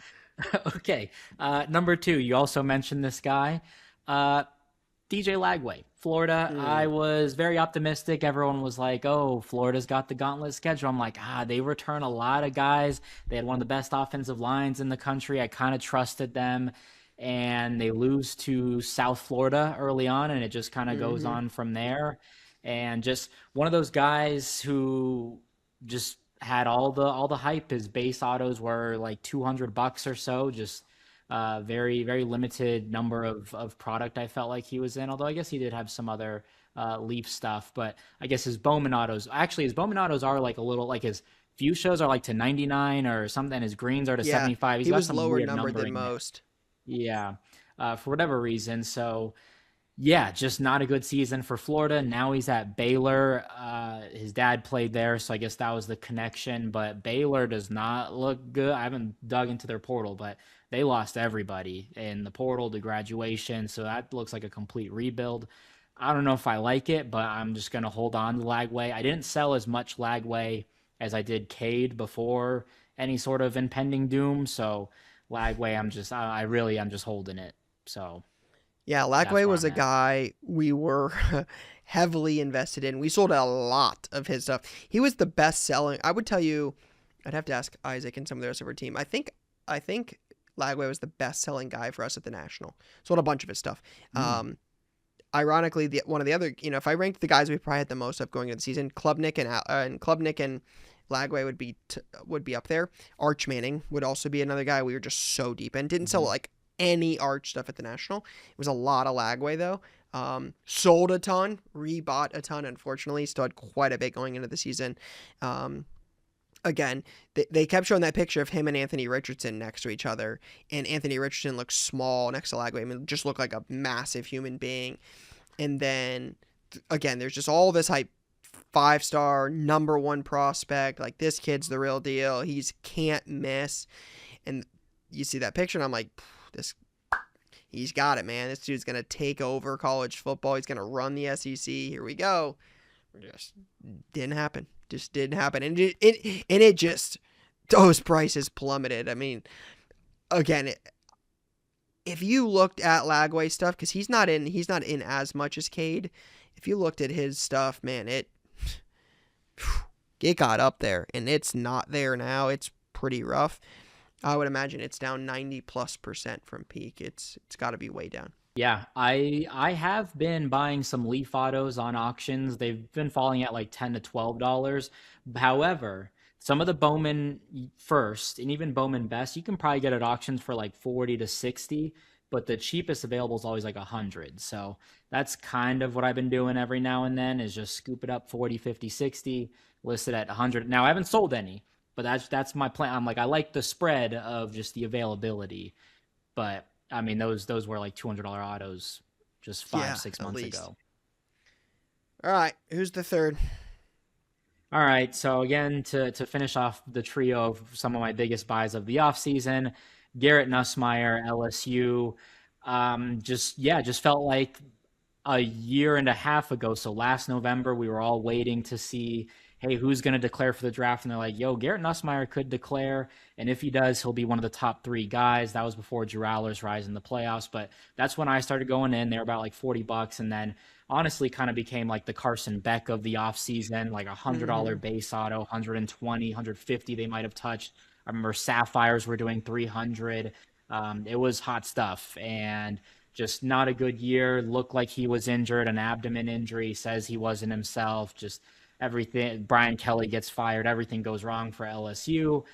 Okay. Number 2, you also mentioned this guy. DJ Lagway, Florida. I was very optimistic. Everyone was like, oh, Florida's got the gauntlet schedule. I'm like, they return a lot of guys. They had one of the best offensive lines in the country. I kind of trusted them. And they lose to South Florida early on, and it just kind of goes on from there. And just one of those guys who just had all the hype. His base autos were like $200 or so, just very, very limited number of product I felt like he was in, although I guess he did have some other Leaf stuff. But I guess his Bowman autos are like a little, like his fuchsias are like to 99 or something. His greens are to 75. He was lower numbered than most. Yeah, for whatever reason. So yeah, just not a good season for Florida. Now he's at Baylor. His dad played there, so I guess that was the connection. But Baylor does not look good. I haven't dug into their portal, but they lost everybody in the portal to graduation, so that looks like a complete rebuild. I don't know if I like it, but I'm just going to hold on to Lagway. I didn't sell as much Lagway as I did Cade before any sort of impending doom, so Lagway, I'm just holding it. So yeah, Lagway was a guy we were heavily invested in. We sold a lot of his stuff. He was the best selling. I would tell you, I'd have to ask Isaac and some of the rest of our team. I think Lagway was the best selling guy for us at the National. Sold a bunch of his stuff. Ironically, one of the other, if I ranked the guys we probably had the most of going into the season, Klubnik and Lagway would be up there. Arch Manning would also be another guy we were just so deep in. Didn't sell like any Arch stuff at the National. It was a lot of Lagway though. Sold a ton, rebought a ton. Unfortunately, still had quite a bit going into the season. Again, they kept showing that picture of him and Anthony Richardson next to each other, and Anthony Richardson looked small next to Lagway. I mean, just looked like a massive human being. And then again, there's just all this hype. 5-star, number 1 prospect. Like, this kid's the real deal. He's can't miss. And you see that picture, and I'm like, he's got it, man. This dude's going to take over college football. He's going to run the SEC. Here we go. Just didn't happen. Just didn't happen. And it just, those prices plummeted. I mean, again, if you looked at Lagway stuff, because he's not in as much as Cade. If you looked at his stuff, man, it got up there, and it's not there now. It's pretty rough. I would imagine it's down 90+% from peak. It's got to be way down. Yeah, I have been buying some Leaf autos on auctions. They've been falling at like $10 to $12. However, some of the Bowman first and even Bowman best, you can probably get at auctions for like 40 to 60, but the cheapest available is always like 100. So that's kind of what I've been doing every now and then is just scoop it up 40, 50, 60, listed at 100. Now I haven't sold any, but that's my plan. I'm like I like the spread of just the availability. But I mean, those were like $200 autos just five, Yeah, six at months least. ago. All right, who's the third? All right, so again, to finish off the trio of some of my biggest buys of the offseason, Garrett Nussmeier, LSU. Just felt like a year and a half ago. So last November, we were all waiting to see, hey, who's going to declare for the draft? And they're like, yo, Garrett Nussmeier could declare. And if he does, he'll be one of the top three guys. That was before Drew Aller's rise in the playoffs. But that's when I started going in. They were about like $40. And then honestly kind of became like the Carson Beck of the offseason, like $100 Mm-hmm. base auto, 120, 150 they might have touched. I remember Sapphires were doing 300. It was hot stuff. And just not a good year. Looked like he was injured, an abdomen injury. Says he wasn't himself. Just everything. Brian Kelly gets fired. Everything goes wrong for LSU,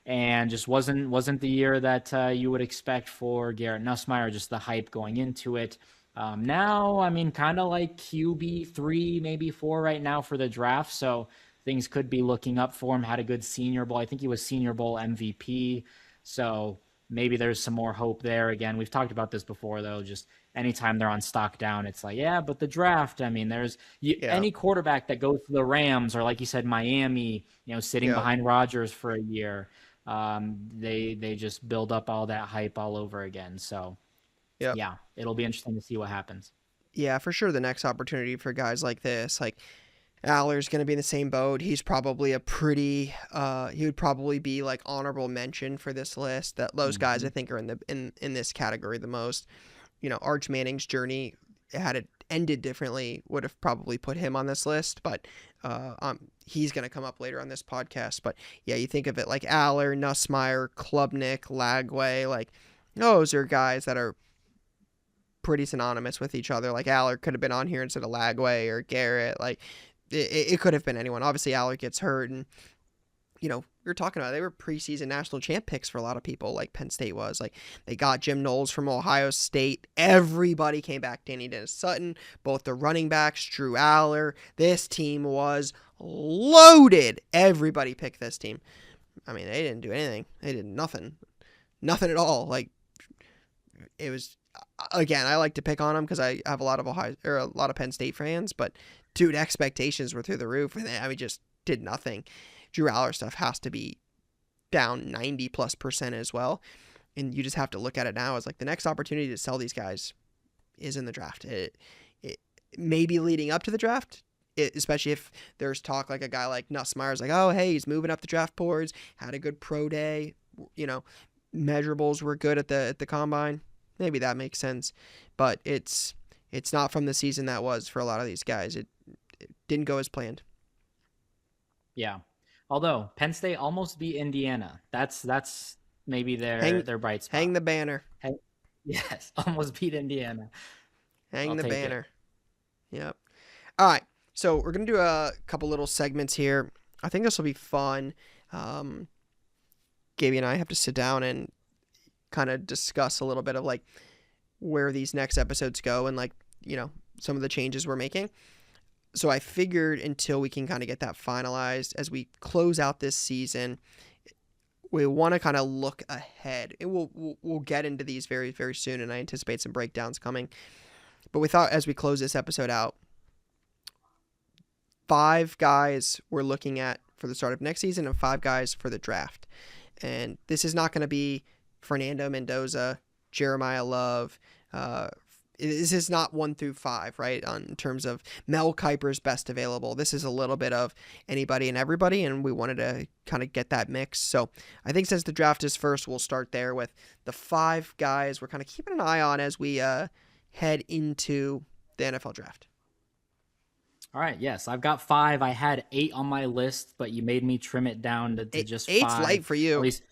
and just wasn't the year that you would expect for Garrett Nussmeier. Just the hype going into it. Now, I mean, kind of like QB3, maybe 4 right now for the draft. So things could be looking up for him. Had a good Senior Bowl. I think he was Senior Bowl MVP. So maybe there's some more hope there. Again, we've talked about this before, though. Just anytime they're on stock down, it's like, yeah, but the draft. I mean, Yeah, any quarterback that goes to the Rams or, like you said, Miami, sitting yeah, behind Rodgers for a year, they just build up all that hype all over again. So yeah, yeah, it'll be interesting to see what happens. yeah. For sure, the next opportunity for guys like this, like Aller's going to be in the same boat. He's probably a pretty. He would probably be like honorable mention for this list. That those guys I Hmm. think are in this category the most. Arch Manning's journey, had it ended differently, would have probably put him on this list, but he's going to come up later on this podcast. But yeah, you think of it like Aller, Nussmeier, Klubnik, Lagway, like those are guys that are pretty synonymous with each other. Like Aller could have been on here instead of Lagway or Garrett. Like it could have been anyone. Obviously, Aller gets hurt, and we were talking about it, they were preseason national champ picks for a lot of people, like Penn State was. Like they got Jim Knowles from Ohio State. Everybody came back. Danny Dennis Sutton, both the running backs, Drew Aller. This team was loaded. Everybody picked this team. I mean, they didn't do anything. They did nothing, nothing at all. Like it was. Again, I like to pick on them because I have a lot of Ohio or a lot of Penn State fans, but dude, expectations were through the roof, and I mean, just did nothing. Drew Aller stuff has to be down 90+% as well. And you just have to look at it now as like the next opportunity to sell these guys is in the draft. It maybe leading up to the draft, especially if there's talk like a guy like Nussmeier's like, oh, hey, he's moving up the draft boards, had a good pro day, you know, measurables were good at the combine. Maybe that makes sense. But it's not from the season that was for a lot of these guys. It didn't go as planned. Yeah. Although Penn State almost beat Indiana. That's maybe their Hang their bright hang spot. the banner. Hey, yes, almost beat Indiana. Hang I'll the take it. banner. Yep. All right. So we're gonna do a couple little segments here. I think this will be fun. Um, Gabe and I have to sit down and kind of discuss a little bit of like where these next episodes go and like some of the changes we're making. So I figured until we can kind of get that finalized as we close out this season, we want to kind of look ahead. And we'll get into these very very soon, and I anticipate some breakdowns coming. But we thought as we close this episode out, 5 guys we're looking at for the start of next season and 5 guys for the draft. And this is not going to be Fernando Mendoza, Jeremiah Love. This is not 1 through 5, right? In terms of Mel Kiper's best available. This is a little bit of anybody and everybody, and we wanted to kind of get that mix. So I think since the draft is first, we'll start there with the 5 guys we're kind of keeping an eye on as we head into the NFL draft. All right, yes, I've got 5. I had 8 on my list, but you made me trim it down to just Eight's light 5. for At you. least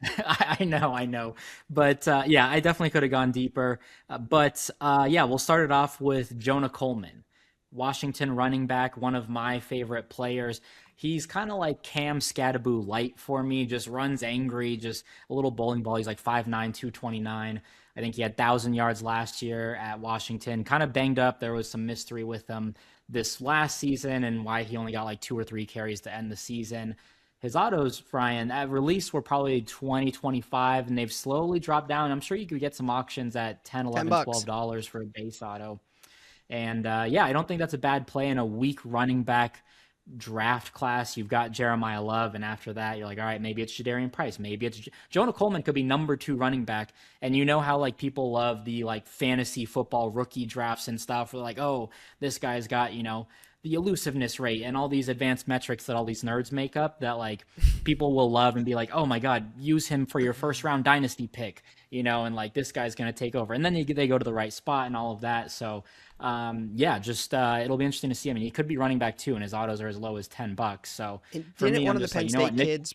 I know. But yeah, I definitely could have gone deeper. But yeah, we'll start it off with Jonah Coleman, Washington running back, one of my favorite players. He's kind of like Cam Scattaboo light for me, just runs angry, just a little bowling ball. He's like 5'9, 229. I think he had 1,000 yards last year at Washington. Kind of banged up. There was some mystery with him this last season and why he only got like 2 or 3 carries to end the season. His autos, Brian, at release were probably 20, 25, and they've slowly dropped down. I'm sure you could get some auctions at 10, 10 11, bucks. $12 for a base auto. And yeah, I don't think that's a bad play in a weak running back draft class. You've got Jeremiah Love, and after that, you're like, all right, maybe it's Jadarian Price, maybe it's Jonah Coleman could be number 2 running back. And you know how like people love the like fantasy football rookie drafts and stuff. They're like, oh, this guy's got the elusiveness rate and all these advanced metrics that all these nerds make up that like people will love and be like, oh my god, use him for your first round dynasty pick, and like this guy's gonna take over, and then they go to the right spot and all of that. So yeah, just it'll be interesting to see. I mean, he could be running back too, and his autos are as low as $10. So And for didn't me, one I'm of the just like, Penn you know what, State Nick. kids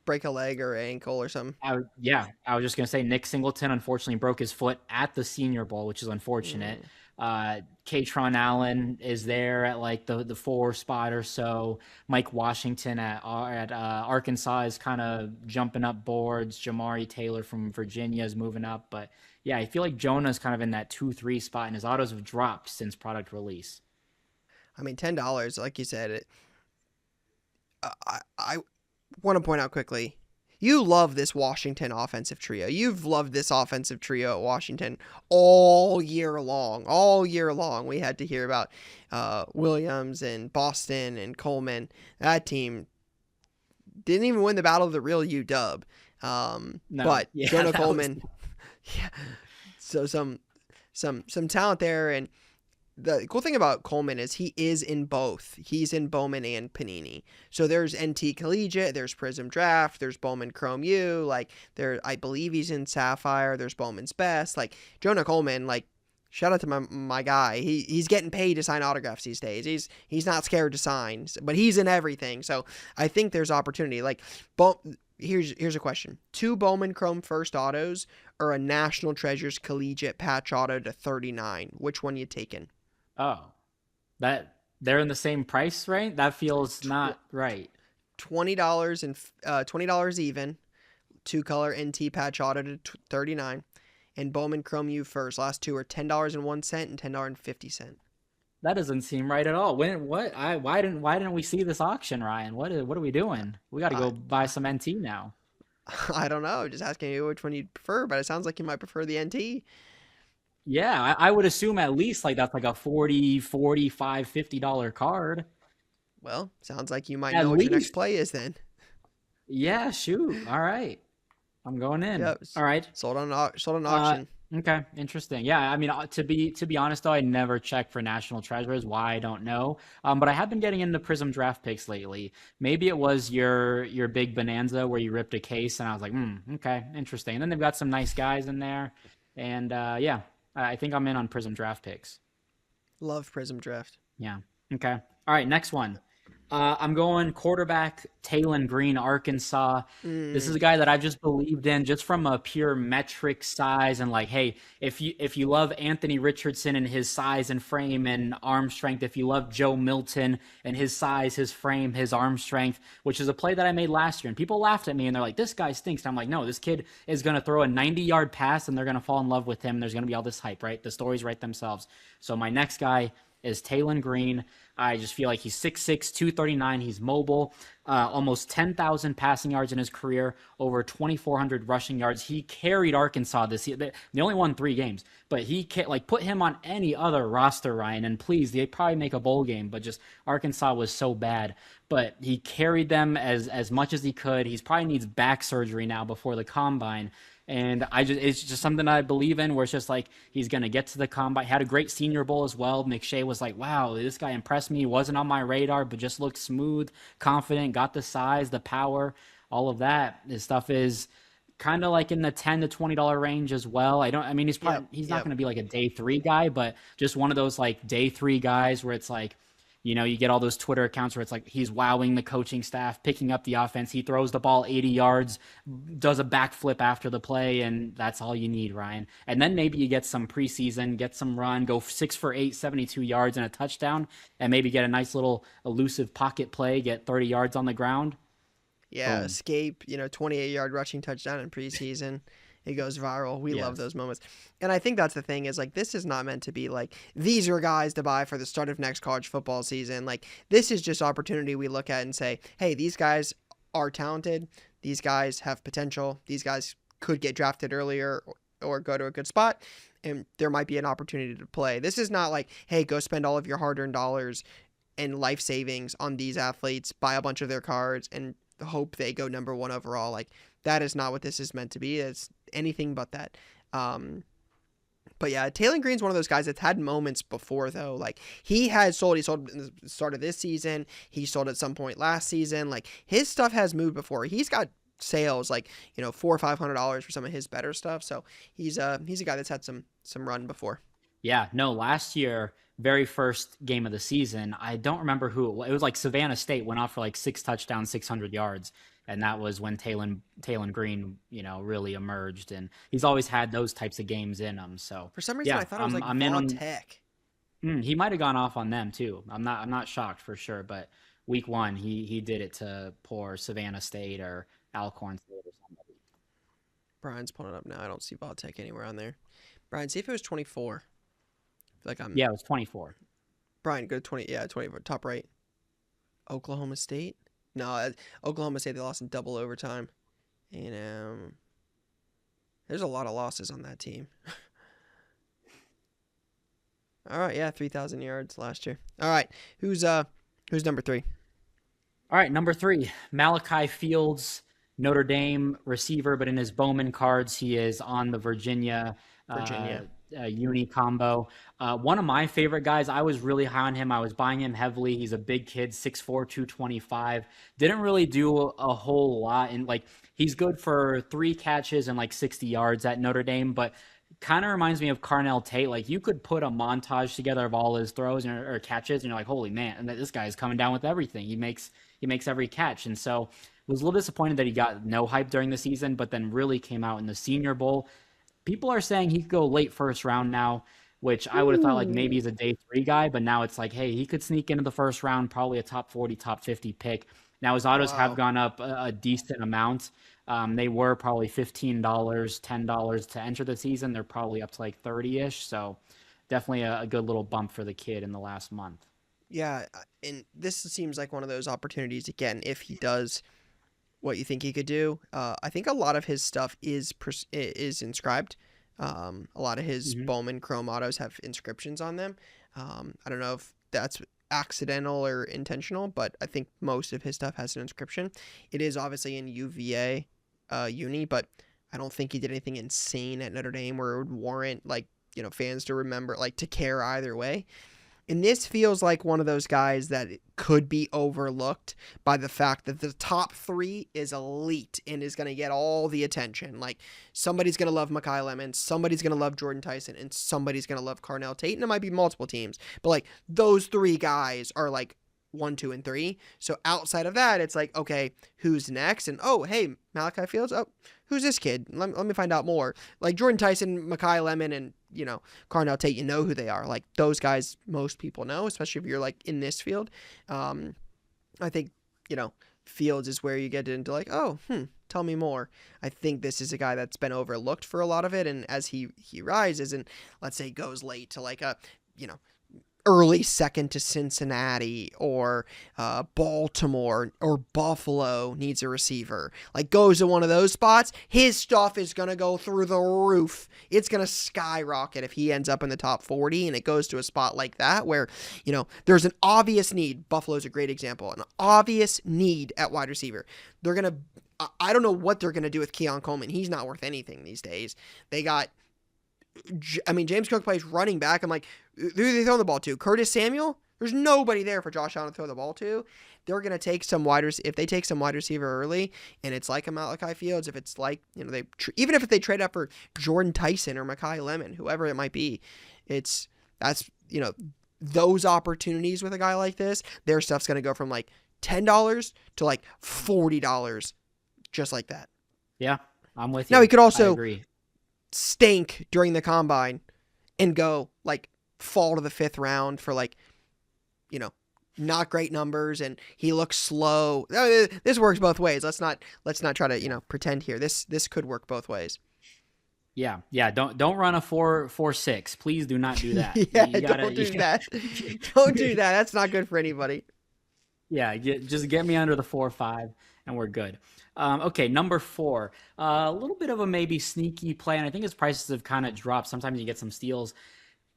break a leg or ankle or something? Yeah, I was just gonna say Nick Singleton unfortunately broke his foot at the Senior Bowl, which is unfortunate. Mm. Katron Allen is there at like the 4 spot or so. Mike Washington at Arkansas is kind of jumping up boards. Jamari Taylor from Virginia is moving up, but yeah, I feel like Jonah's kind of in that 2-3 spot, and his autos have dropped since product release. I mean, $10, like you said, I want to point out quickly. You love this Washington offensive trio. You've loved this offensive trio at Washington all year long. All year long, we had to hear about Williams and Boston and Coleman. That team didn't even win the Battle of the Real UW. No, But yeah, Jonah that was Coleman, yeah. So some talent there, and the cool thing about Coleman is he is in both. He's in Bowman and Panini. So there's NT Collegiate, there's Prism Draft, there's Bowman Chrome U, like there I believe he's in Sapphire, there's Bowman's Best. Like Jonah Coleman, like shout out to my guy. He's getting paid to sign autographs these days. He's not scared to sign, but he's in everything. So I think there's opportunity. Like here's a question. 2 Bowman Chrome first autos or a National Treasures Collegiate patch auto to 39. Which one you taking? oh, that they're in the same price range. That feels Tw- not right. $20 and $20 even. 2-color NT patch auto to 39, and Bowman Chrome U first. Last two are $10.01 and $10.50. That doesn't seem right at all. Why didn't we see this auction, Ryan? What are we doing? We got to I go buy some NT now. I don't know. Just asking you which one you prefer, but it sounds like you might prefer the NT. Yeah, I would assume at least like that's like a 40, 45, $50 card. Well, sounds like you might At know what your next least. play is then. Yeah, shoot. All right. I'm going in. Yep, All right. sold on Uh, auction. okay, interesting. Yeah, I mean, to be honest though, I never check for national treasures. Why I don't know. But I have been getting into Prism draft picks lately. Maybe it was your big bonanza where you ripped a case, and I was like, okay, interesting. And then they've got some nice guys in there, and yeah, I think I'm in on Prism draft picks. Love Prism Draft. Yeah. Okay. All right. Next one. I'm going quarterback Talon Green, Arkansas. This is Mm, a guy that I've just believed in just from a pure metric size and like, hey, if you love Anthony Richardson and his size and frame and arm strength, if you love Joe Milton and his size, his frame, his arm strength, which is a play that I made last year, and people laughed at me and they're like, this guy stinks. And I'm like, no, this kid is gonna throw a 90-yard pass and they're gonna fall in love with him. There's gonna be all this hype, right? The stories write themselves. So my next guy is Talon Green. I just feel like he's 6'6", 239. He's mobile, almost 10,000 passing yards in his career, over 2,400 rushing yards. He carried Arkansas this year. They only won 3 games, but like put him on any other roster, Ryan. And please, they probably make a bowl game, but just Arkansas was so bad. But he carried them as much as he could. He's probably needs back surgery now before the combine. And it's just something I believe in where it's just like he's going to get to the combine. Had a great Senior Bowl as well. McShay was like, wow, this guy impressed me. He wasn't on my radar, but just looked smooth, confident, got the size, the power, all of that. His stuff is kind of like in the $10 to $20 range as well. I mean, yep, he's not yep. going to be like a day 3 guy, but just one of those like day 3 guys where it's like, You get all those Twitter accounts where it's like he's wowing the coaching staff, picking up the offense. He throws the ball 80 yards, does a backflip after the play, and that's all you need, Ryan. And then maybe you get some preseason, get some run, go 6 for 8, 72 yards and a touchdown, and maybe get a nice little elusive pocket play, get 30 yards on the ground. Yeah, Boom. escape, 28-yard rushing touchdown in preseason. It goes viral. We love Yes. those moments. And I think that's the thing is like this is not meant to be like these are guys to buy for the start of next college football season. Like this is just opportunity we look at and say, "Hey, these guys are talented. These guys have potential. These guys could get drafted earlier or go to a good spot and there might be an opportunity to play." This is not like, "Hey, go spend all of your hard-earned dollars and life savings on these athletes, buy a bunch of their cards and hope they go number 1 overall." Like that is not what this is meant to be. It's anything but that. But yeah, Taylor Green's one of those guys that's had moments before though. Like he sold in the start of this season. He sold at some point last season. Like his stuff has moved before. He's got sales like $400 or $500 for some of his better stuff. So he's a guy that's had some run before. Yeah, no, last year, very first game of the season, I don't remember who it was. It was like Savannah State went off for like 6 touchdowns, 600 yards. And that was when Taylor Green, really emerged. And he's always had those types of games in him. So, For some reason, yeah, I thought it was like I'm in Von on. Tech. He might have gone off on them too. I'm not shocked for sure. But week one, he did it to poor Savannah State or Alcorn State or somebody. Brian's pulling it up now. I don't see Von Tech anywhere on there. Brian, see if it was 24. I feel like I'm Yeah, it was 24. Brian. Go to 20. Yeah, 24. Top right. Oklahoma State. No, Oklahoma State. They lost in double overtime, and there's a lot of losses on that team. All right, yeah, 3,000 yards last year. All right, who's number 3? All right, number 3, Malachi Fields, Notre Dame receiver, but in his Bowman cards, he is on the Virginia Virginia. uni combo. One of my favorite guys. I was really high on him. I was buying him heavily. He's a big kid, 6'4", 225. Didn't really do a whole lot, and like he's good for 3 catches and like 60 yards at Notre Dame, but kind of reminds me of Carnell Tate. Like you could put a montage together of all his throws or catches, and you're like, holy man, and this guy's coming down with everything. He makes every catch, and so was a little disappointed that he got no hype during the season, but then really came out in the Senior Bowl. People are saying he could go late first round now, which I would have thought like maybe he's a day 3 guy, but now it's like, hey, he could sneak into the first round, probably a top 40, top 50 pick. Now his autos have Wow. gone up a decent amount. They were probably $15, $10 to enter the season. They're probably up to like 30-ish. So definitely a good little bump for the kid in the last month. Yeah, and this seems like one of those opportunities again. If he does what you think he could do, I think a lot of his stuff is inscribed. A lot of his Hmm. Bowman Chrome autos have inscriptions on them. I don't know if that's accidental or intentional, but I think most of his stuff has an inscription. It is obviously in UVA uni, but I don't think he did anything insane at Notre Dame where it would warrant like fans to remember like to care either way. And this feels like one of those guys that could be overlooked by the fact that the top 3 is elite and is going to get all the attention. Like somebody's going to love Makai Lemon, somebody's going to love Jordan Tyson, and somebody's going to love Carnell Tate. And it might be multiple teams, but like those 3 guys are like 1, 2, and 3. So outside of that, it's like, okay, who's next? And oh, hey, Malachi Fields. Oh, who's this kid? Let me find out more. Like Jordan Tyson, Makai Lemon, and Carnell Tate, who they are. Like those guys, most people know, especially if you're like in this field. I think Fields is where you get into like, oh, tell me more. I think this is a guy that's been overlooked for a lot of it, and as he rises and let's say goes late to like a early second to Cincinnati or Baltimore or Buffalo needs a receiver, like goes to one of those spots, his stuff is going to go through the roof. It's going to skyrocket if he ends up in the top 40 and it goes to a spot like that where, there's an obvious need. Buffalo's a great example, an obvious need at wide receiver. They're going to, I don't know what they're going to do with Keon Coleman. He's not worth anything these days. They got, James Cook plays running back. I'm like, who are they throwing the ball to? Curtis Samuel? There's nobody there for Josh Allen to throw the ball to. They're going to take some if they take some wide receiver early, and it's like a Malachi Fields, if it's like, even if they trade up for Jordan Tyson or Makai Lemon, whoever it might be, that's those opportunities with a guy like this, their stuff's going to go from like $10 to like $40 just like that. Yeah, I'm with Now he you. could I also agree. stink during the combine and go like fall to the 5th round for like, you know, not great numbers and he looks slow. This works both ways. Let's not try to, pretend here. This could work both ways. Yeah, yeah. Don't run a 4.46. Please do not do that. Yeah, You gotta. don't do that. Don't do that. That's not good for anybody. Yeah, just get me under the 4.5, and we're good. Okay, number 4. A little bit of a maybe sneaky play, and I think his prices have kind of dropped. Sometimes you get some steals.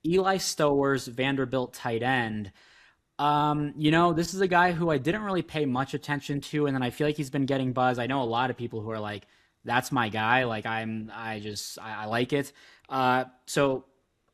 Eli Stowers, Vanderbilt tight end. This is a guy who I didn't really pay much attention to, and then I feel like he's been getting buzz. I know a lot of people who are like, "That's my guy." Like I like it. So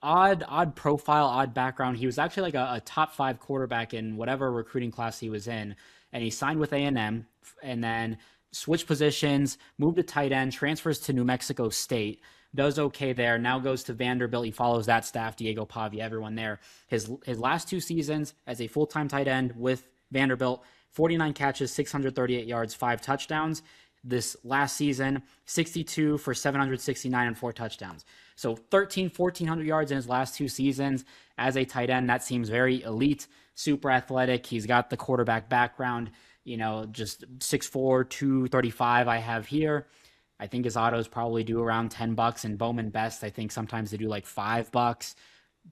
odd profile, odd background. He was actually like a top 5 quarterback in whatever recruiting class he was in, and he signed with A&M, and then switched positions, moved to tight end, transfers to New Mexico State, does okay there. Now goes to Vanderbilt. He follows that staff, Diego Pavia, everyone there. His last 2 seasons as a full-time tight end with Vanderbilt, 49 catches, 638 yards, 5 touchdowns. This last season, 62 for 769 and 4 touchdowns. So 1,400 yards in his last 2 seasons as a tight end. That seems very elite, super athletic. He's got the quarterback background, just 6'4", 235 I have here. I think his autos probably do around $10, and Bowman Best, I think sometimes they do like $5.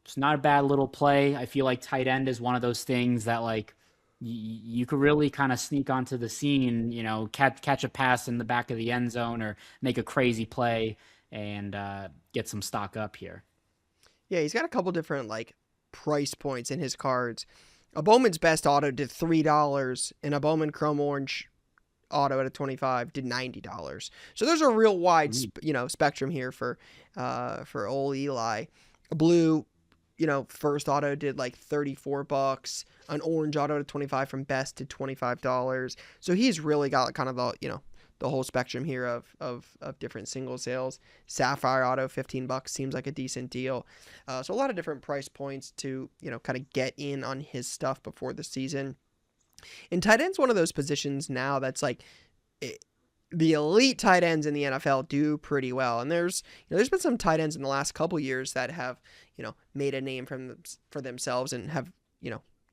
It's not a bad little play. I feel like tight end is one of those things that like you could really kind of sneak onto the scene, catch a pass in the back of the end zone or make a crazy play and get some stock up here. Yeah, he's got a couple different like price points in his cards. A Bowman's Best auto did $3, and a Bowman Chrome Orange auto at a 25 did $90. So there's a real wide, spectrum here for old Eli. A blue, first auto did like $34. An orange auto to 25 from Best to $25. So he's really got kind of the whole spectrum here of different single sales. Sapphire auto, $15 seems like a decent deal. So a lot of different price points to, kind of get in on his stuff before the season. And tight end's one of those positions now that's like the elite tight ends in the NFL do pretty well. And there's been some tight ends in the last couple years that have, made a name for themselves and have,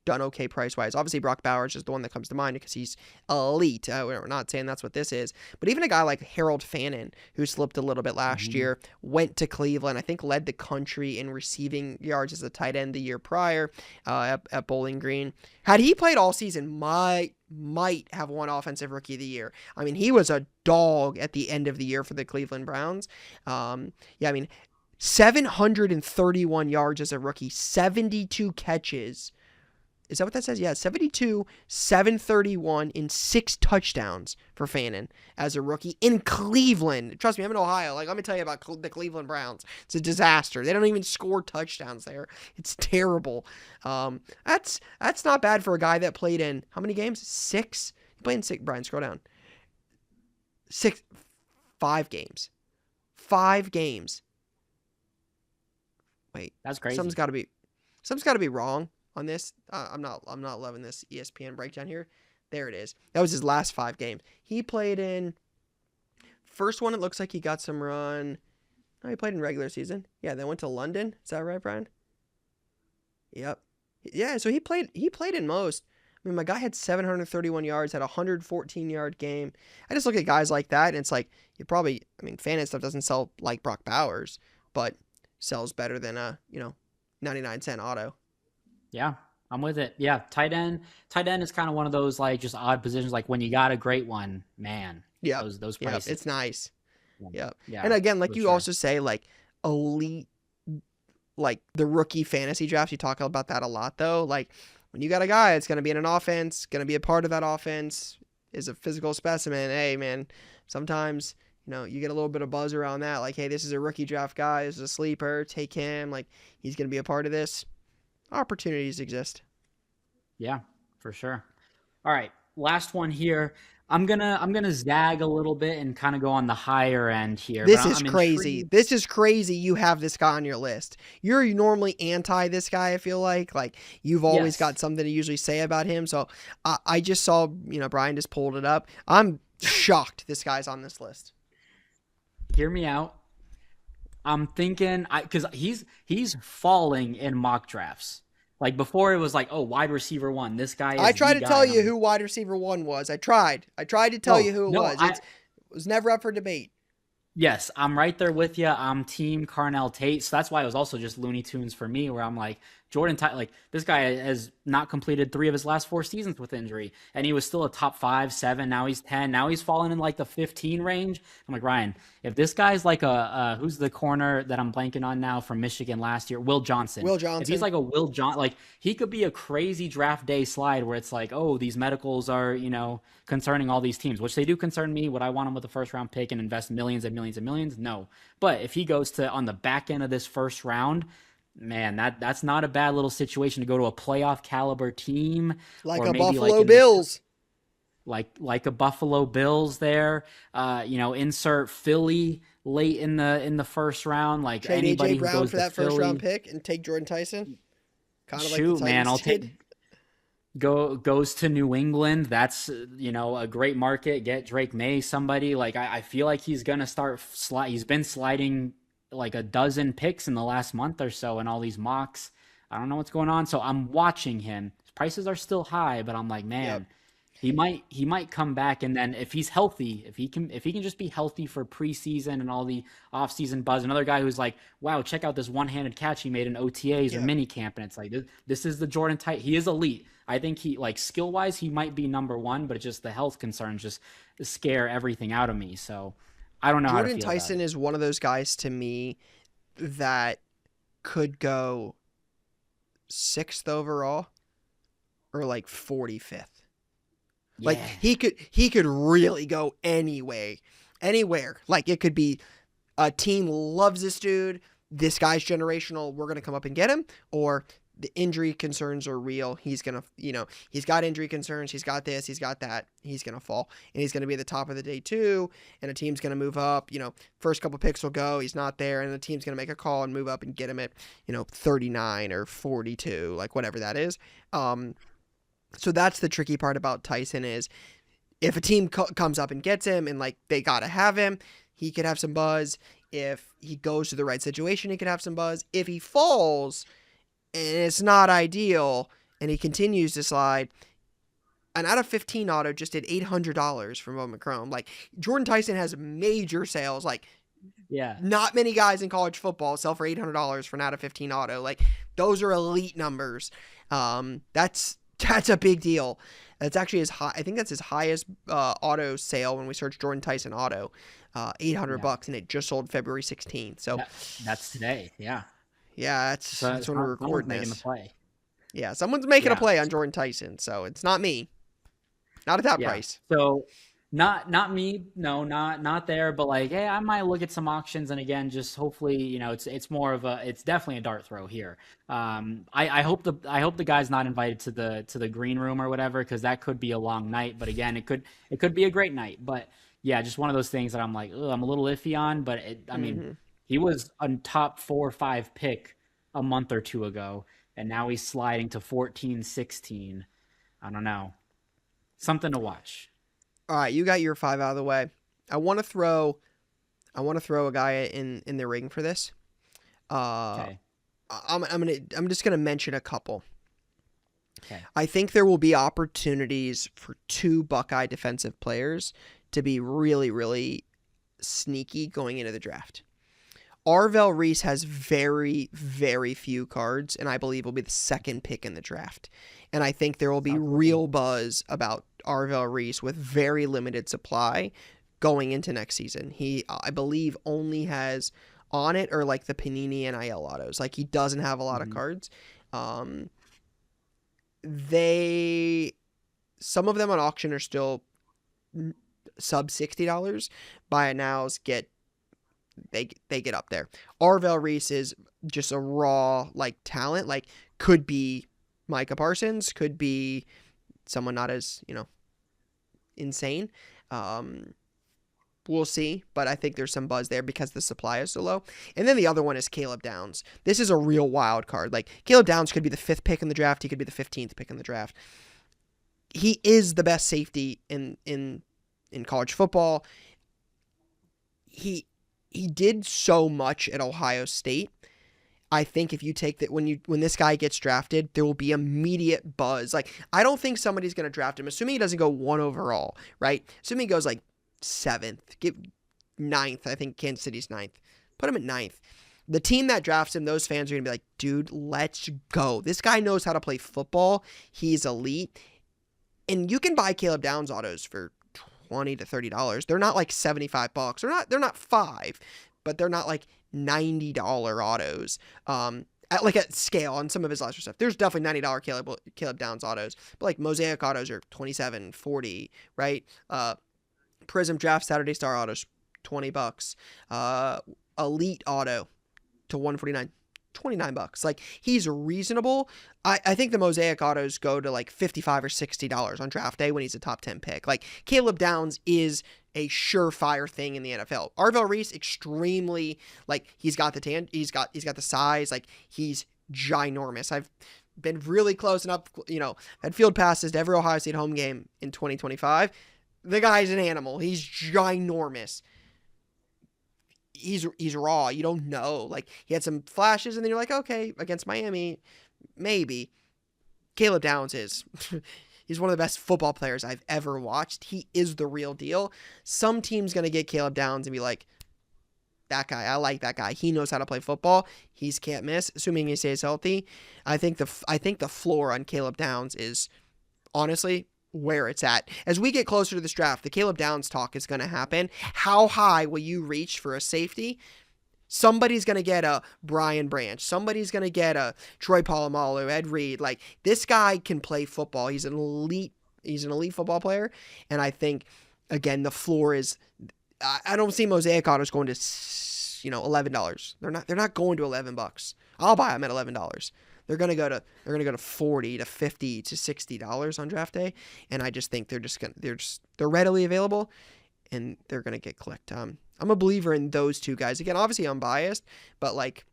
done okay price-wise. Obviously, Brock Bowers is the one that comes to mind because he's elite. We're not saying that's what this is. But even a guy like Harold Fannin, who slipped a little bit last year, went to Cleveland, I think led the country in receiving yards as a tight end the year prior at Bowling Green. Had he played all season, might have won Offensive Rookie of the Year. I mean, he was a dog at the end of the year for the Cleveland Browns. 731 yards as a rookie, 72 catches. Is that what that says? Yeah, 72, 731 in 6 touchdowns for Fannin as a rookie in Cleveland. Trust me, I'm in Ohio. Like, let me tell you about the Cleveland Browns. It's a disaster. They don't even score touchdowns there. It's terrible. That's not bad for a guy that played in how many games? 6. He played in 6. Brian, scroll down. 5 games. 5 games. Wait, That's crazy. Something's got to be wrong on this. I'm not loving this ESPN breakdown here. There it is. That was his last 5 games. He played in first one. It looks like he got some run. No, he played in regular season. Yeah, then went to London. Is that right, Brian? Yep. Yeah, so he played in most. I mean, my guy had 731 yards, had a 114-yard game. I just look at guys like that, and it's like Fannin stuff doesn't sell like Brock Bowers, but sells better than a 99-cent auto. Yeah, I'm with it. Yeah, tight end is kind of one of those like just odd positions. Like when you got a great one, man. Yeah, those prices. It's nice. Yeah. Yeah. And again, like you sure. also say, like elite, like the rookie fantasy drafts. You talk about that a lot, though. Like when you got a guy that's going to be in an offense, going to be a part of that offense, is a physical specimen. Hey, man, sometimes you get a little bit of buzz around that. Like, hey, this is a rookie draft guy. This is a sleeper. Take him. Like he's going to be a part of this. Opportunities exist. Yeah, for sure. All right, last one here. I'm gonna zag a little bit and kind of go on the higher end here, but This is I'm crazy. intrigued. This is crazy. You have this guy on your list. You're normally anti this guy. I feel like you've always Yes, got something to usually say about him. So I just saw Brian just pulled it up. I'm shocked this guy's on this list. hear me out. I'm thinking because he's falling in mock drafts. Like before, it was like, oh, wide receiver one. This guy I is tried the to guy, tell and I'm you like, who wide receiver one was. I tried. I tried to tell you no, who it no, was. It was never up for debate. yes, I'm right there with you. I'm team Carnell Tate. So that's why it was also just Looney Tunes for me, where I'm like, Jordan Tate, like this guy has not completed 3 of his last 4 seasons with injury. And he was still a top 5, 7. Now he's 10. Now he's fallen in like the 15 range. I'm like, Ryan, if this guy's like who's the corner that I'm blanking on now from Michigan last year? Will Johnson. Will If he's Johnson. like a Will John, like he could be a crazy draft day slide where it's like, oh, these medicals are, concerning all these teams, which they do concern me. Would I want him with a first round pick and invest millions and millions and millions? No. But if he goes to on the back end of this first round, man, that's not a bad little situation to go to a playoff caliber team, Like or a maybe like Buffalo in the Bills. like a Buffalo Bills there. Insert Philly late in the first round, like Trade AJ anybody who Brown goes for to that first round Philly. pick and take Jordan Tyson. Kind of like the Shoot, man, Titans I'll did. take goes to New England. That's a great market. Get Drake May, somebody like I feel like he's gonna start slide. He's been sliding like a dozen picks in the last month or so in all these mocks. I don't know what's going on, so I'm watching him. His prices are still high, but I'm like, Yep. man, he might come back, and then if he's healthy, if he can just be healthy for preseason and all the offseason buzz, another guy who's like, wow, check out this one-handed catch he made in OTAs or Yep. mini camp, and it's like this is the Jordan Type. He is elite. I think he like skill wise he might be number one, but it's just the health concerns just scare everything out of me. So I don't know how to Jordan feel about Tyson it. is one of those guys to me that could go sixth overall or like 45th. Like Yeah, he could really go anywhere. Like it could be a team loves this dude. This guy's generational. We're gonna come up and get him, or the injury concerns are real. He's gonna, he's got injury concerns. He's got this. He's got that. He's gonna fall, and he's gonna be at the top of the day too. And a team's gonna move up. First couple picks will go. He's not there, and the team's gonna make a call and move up and get him at 39 or 42, like whatever that is. Um, so that's the tricky part about Tyson is if a team comes up and gets him and like they gotta have him, he could have some buzz. If he goes to the right situation, he could have some buzz. If he falls and it's not ideal and he continues to slide, an out of 15 auto just did $800 from Bowman Chrome. Like Jordan Tyson has major sales. Like yeah. not many guys in college football sell for $800 for an out of 15 auto. Like those are elite numbers. That's a big deal. That's actually his high. I think that's his highest auto sale when we search Jordan Tyson auto, Yeah. $800, and it just sold February 16th. So That's today. Yeah. yeah, that's when we're Someone's recording making the this. play. Yeah, someone's making a Yeah. play on Jordan Tyson, so it's not me. Not at that Yeah. price. So not me, no, not there, but like, hey, I might look at some auctions, and again, just hopefully, it's more of it's definitely a dart throw here. I hope the guy's not invited to the green room or whatever, because that could be a long night. But again, it could be a great night. But yeah, just one of those things that I'm like, I'm a little iffy on. But I mean, Hmm. he was a top 4 or 5 pick a month or two ago, and now he's sliding to 14, 16. I don't know. Something to watch. All right, you got your five out of the way. I want to throw. I want to throw a guy in the ring for this. Uh, Okay. I'm just gonna mention a couple. Okay. I think there will be opportunities for two Buckeye defensive players to be really, really sneaky going into the draft. Arvell Reese has very, very few cards, and I believe will be the second pick in the draft. And I think there will be Sounds good. real buzz about Arvell Reese with very limited supply going into next season. He, I believe, only has on it or like the Panini NIL autos. Like he doesn't have a lot of Mhm. cards. Um, they some of them on auction are still sub $60. Buy it nows get they get up there. Arvell Reese is just a raw like talent. Like could be Micah Parsons, could be someone not as insane. Um, we'll see, but I think there's some buzz there because the supply is so low. And then the other one is Caleb Downs. This is a real wild card. Like Caleb Downs could be the 5th pick in the draft. He could be the 15th pick in the draft. He is the best safety in college football. He did so much at Ohio State. I think if you take that when this guy gets drafted, there will be immediate buzz. Like I don't think somebody's going to draft him, assuming he doesn't go 1 overall, right? Assuming he goes like 7th, give 9th. I think Kansas City's 9th. Put him at 9th. The team that drafts him, those fans are going to be like, dude, let's go. This guy knows how to play football. He's elite. And you can buy Caleb Downs autos for $20 to $30. They're not like $75. They're not 5, but they're not like $90 autos. At like a scale on some of his lesser stuff. There's definitely $90 Caleb Downs autos, but like Mosaic autos are 27, 40, right? Prism Draft Saturday Star autos, $20. Elite auto to 149, $29. Like he's reasonable. I think the Mosaic autos go to like $55 or $60 on draft day when he's a top 10 pick. Like Caleb Downs is a surefire thing in the NFL. Arvell Reese, extremely, like he's got the size, like he's ginormous. I've been really close enough, had field passes to every Ohio State home game in 2025. The guy's an animal. He's ginormous. He's raw. You don't know. Like he had some flashes, and then you're like, okay, against Miami, maybe. Caleb Downs is. He's one of the best football players I've ever watched. He is the real deal. Some team's gonna get Caleb Downs and be like, that guy. I like that guy. He knows how to play football. He's can't miss, assuming he stays healthy. I think the floor on Caleb Downs is honestly where it's at. As we get closer to this draft, the Caleb Downs talk is going to happen. How high will you reach for a safety? Somebody's going to get a Brian Branch. Somebody's going to get a Troy Polamalu, Ed Reed. Like this guy can play football. He's an elite football player. And I think again, the floor is, I don't see Mosaic autos going to, $11. They're not going to $11. I'll buy them at $11. They're gonna go to $40 to $50 to $60 on draft day, and I just think they're readily available, and they're gonna get clicked. I'm a believer in those two guys. Again, obviously I'm biased, but like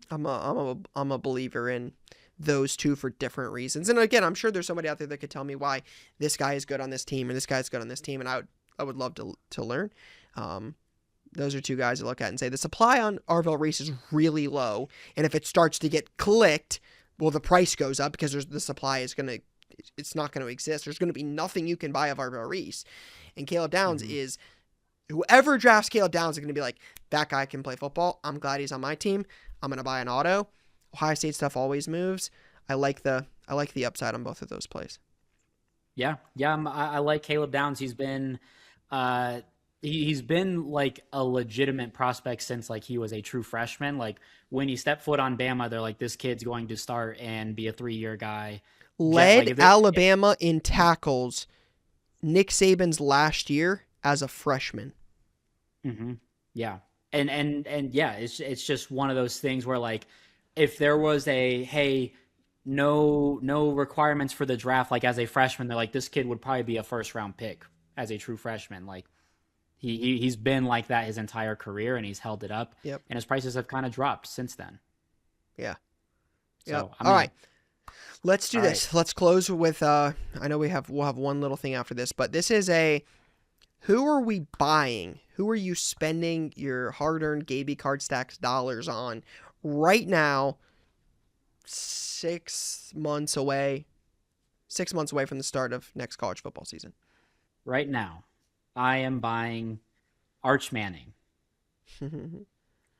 I'm a believer in those two for different reasons. And again, I'm sure there's somebody out there that could tell me why this guy is good on this team or this guy is good on this team, and I would love to learn. Those are two guys to look at and say the supply on Arvell Reese is really low. And if it starts to get clicked, well, the price goes up because the supply it's not going to exist. There's going to be nothing you can buy of Arvell Reese. And Caleb Downs is, whoever drafts Caleb Downs is going to be like, that guy can play football. I'm glad he's on my team. I'm going to buy an auto. Ohio State stuff always moves. I like the upside on both of those plays. Yeah. I like Caleb Downs. He's been like a legitimate prospect since like he was a true freshman. Like when he stepped foot on Bama, they're like, this kid's going to start and be a 3-year guy. Led Alabama in tackles Nick Saban's last year as a freshman. Mm-hmm. Yeah. And yeah, it's just one of those things where like, if there was no requirements for the draft, like as a freshman, they're like, this kid would probably be a 1st-round pick as a true freshman. Like he's been like that his entire career, and he's held it up. Yep. And his prices have kind of dropped since then. Yeah. So, yep. All right. Let's do this. Right. Let's close with I know we'll have one little thing after this, but this is who are we buying? Who are you spending your hard-earned Gabe Card Stacks dollars on right now? 6 months away. 6 months away from the start of next college football season. Right now, I am buying Arch Manning.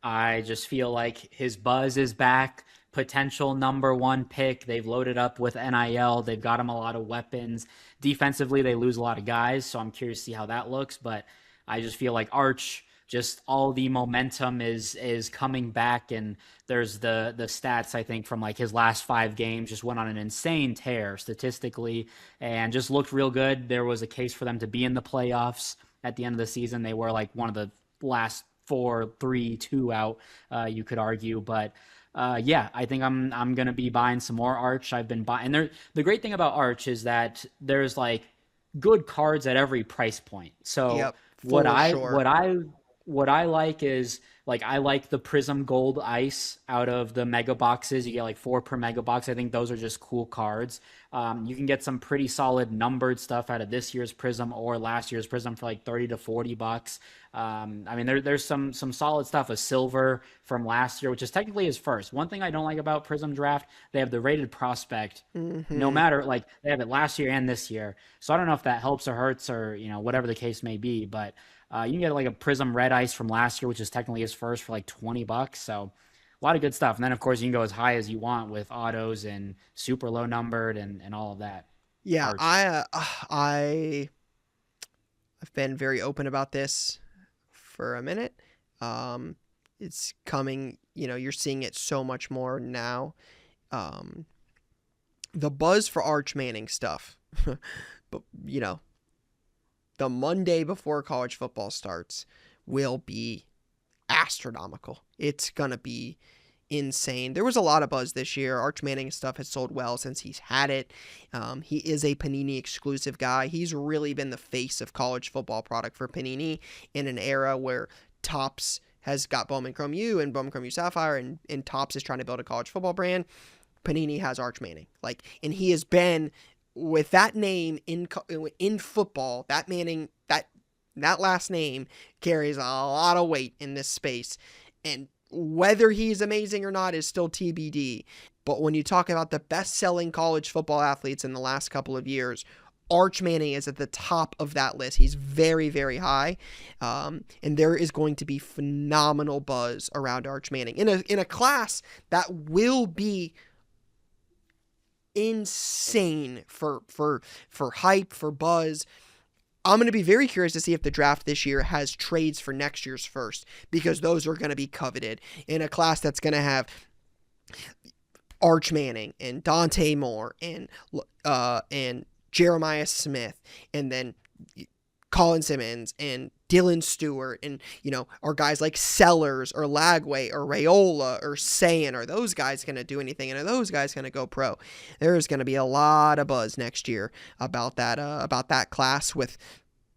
I just feel like his buzz is back. Potential number 1 pick. They've loaded up with NIL. They've got him a lot of weapons. Defensively, they lose a lot of guys, so I'm curious to see how that looks. But I just feel like Arch, just all the momentum is coming back, and there's the stats, I think, from like his last 5 games just went on an insane tear statistically and just looked real good. There was a case for them to be in the playoffs at the end of the season. They were like one of the last 4, 3, 2 out, you could argue, but yeah, I think I'm gonna be buying some more Arch. I've been buying, and the great thing about Arch is that there's like good cards at every price point. So Yep, what for I sure. what I what I like is like I like the Prism Gold Ice out of the mega boxes. You get like 4 per mega box. I think those are just cool cards. You can get some pretty solid numbered stuff out of this year's Prism or last year's Prism for like 30 to 40 bucks. I mean, there's some solid stuff. A silver from last year, which is technically his first. One thing I don't like about Prism Draft, they have the rated prospect. No Hmm. matter like they have it last year and this year, so I don't know if that helps or hurts or whatever the case may be. But you can get like a Prism Red Ice from last year, which is technically his first for like 20 bucks. So a lot of good stuff. And then of course you can go as high as you want with autos and super low numbered and all of that. Yeah, Arch. I've been very open about this for a minute. Um, it's coming. You're seeing it so much more now. Um, the buzz for Arch Manning stuff, but the Monday before college football starts will be astronomical. It's gonna be insane. There was a lot of buzz this year. Arch Manning stuff has sold well since he's had it. He is a Panini exclusive guy. He's really been the face of college football product for Panini in an era where Topps has got Bowman Chrome U and Bowman Chrome U Sapphire, and Topps is trying to build a college football brand. Panini has Arch Manning, and he has been with that name in football. That Manning, that last name carries a lot of weight in this space, and whether he's amazing or not is still TBD. But when you talk about the best-selling college football athletes in the last couple of years, Arch Manning is at the top of that list. He's very, very high, and there is going to be phenomenal buzz around Arch Manning in a class that will be insane for hype, for buzz. I'm going to be very curious to see if the draft this year has trades for next year's first, because those are going to be coveted in a class that's going to have Arch Manning and Dante Moore and Jeremiah Smith, and then Colin Simmons and Dylan Stewart, and are guys like Sellers or Lagway or Rayola or Sayin. Are those guys going to do anything? And are those guys going to go pro? There's going to be a lot of buzz next year about that class, with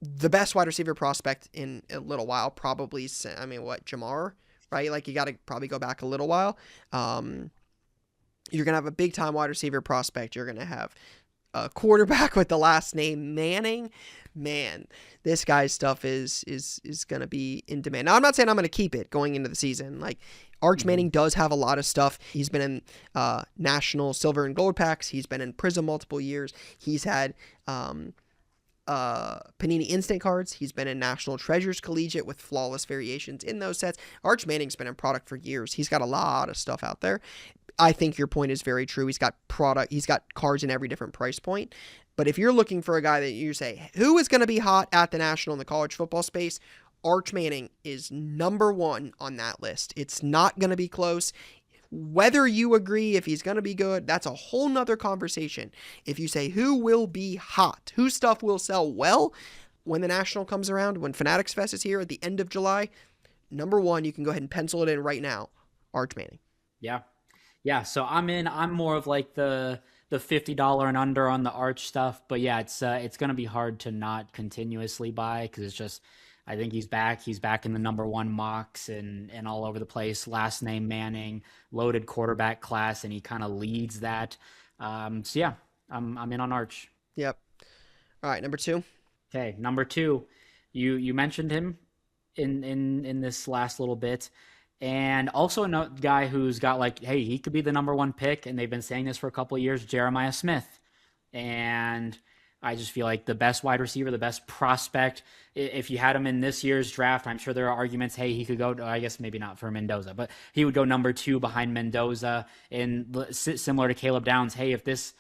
the best wide receiver prospect in a little while. Probably, I mean, what, Jamar, right? Like, you got to probably go back a little while. You're going to have a big time wide receiver prospect. You're going to have a quarterback with the last name Manning. Man, this guy's stuff is going to be in demand. Now, I'm not saying I'm going to keep it going into the season. Like, Arch Manning does have a lot of stuff. He's been in national silver and gold packs. He's been in Prism multiple years. He's had Panini instant cards. He's been in National Treasures Collegiate with flawless variations in those sets. Arch Manning's been in product for years. He's got a lot of stuff out there. I think your point is very true. He's got cards in every different price point. But if you're looking for a guy that you say, who is going to be hot at the national in the college football space, Arch Manning is number one on that list. It's not going to be close. Whether you agree if he's going to be good, that's a whole nother conversation. If you say who will be hot, whose stuff will sell well when the national comes around, when Fanatics Fest is here at the end of July, number one, you can go ahead and pencil it in right now, Arch Manning. Yeah. Yeah, so I'm more of like the $50 and under on the Arch stuff, but yeah, it's going to be hard to not continuously buy because it's just I think he's back. He's back in the number one mocks and all over the place. Last name Manning, loaded quarterback class, and he kind of leads that. So yeah, I'm in on Arch. Yep. All right, number two. Okay, number two, you mentioned him in this last little bit. And also a guy who's got like, hey, he could be the number one pick, and they've been saying this for a couple of years, Jeremiah Smith. And I just feel like the best wide receiver, the best prospect. If you had him in this year's draft, I'm sure there are arguments, hey, he could go, I guess maybe not for Mendoza, but he would go number two behind Mendoza. And similar to Caleb Downs, hey, if this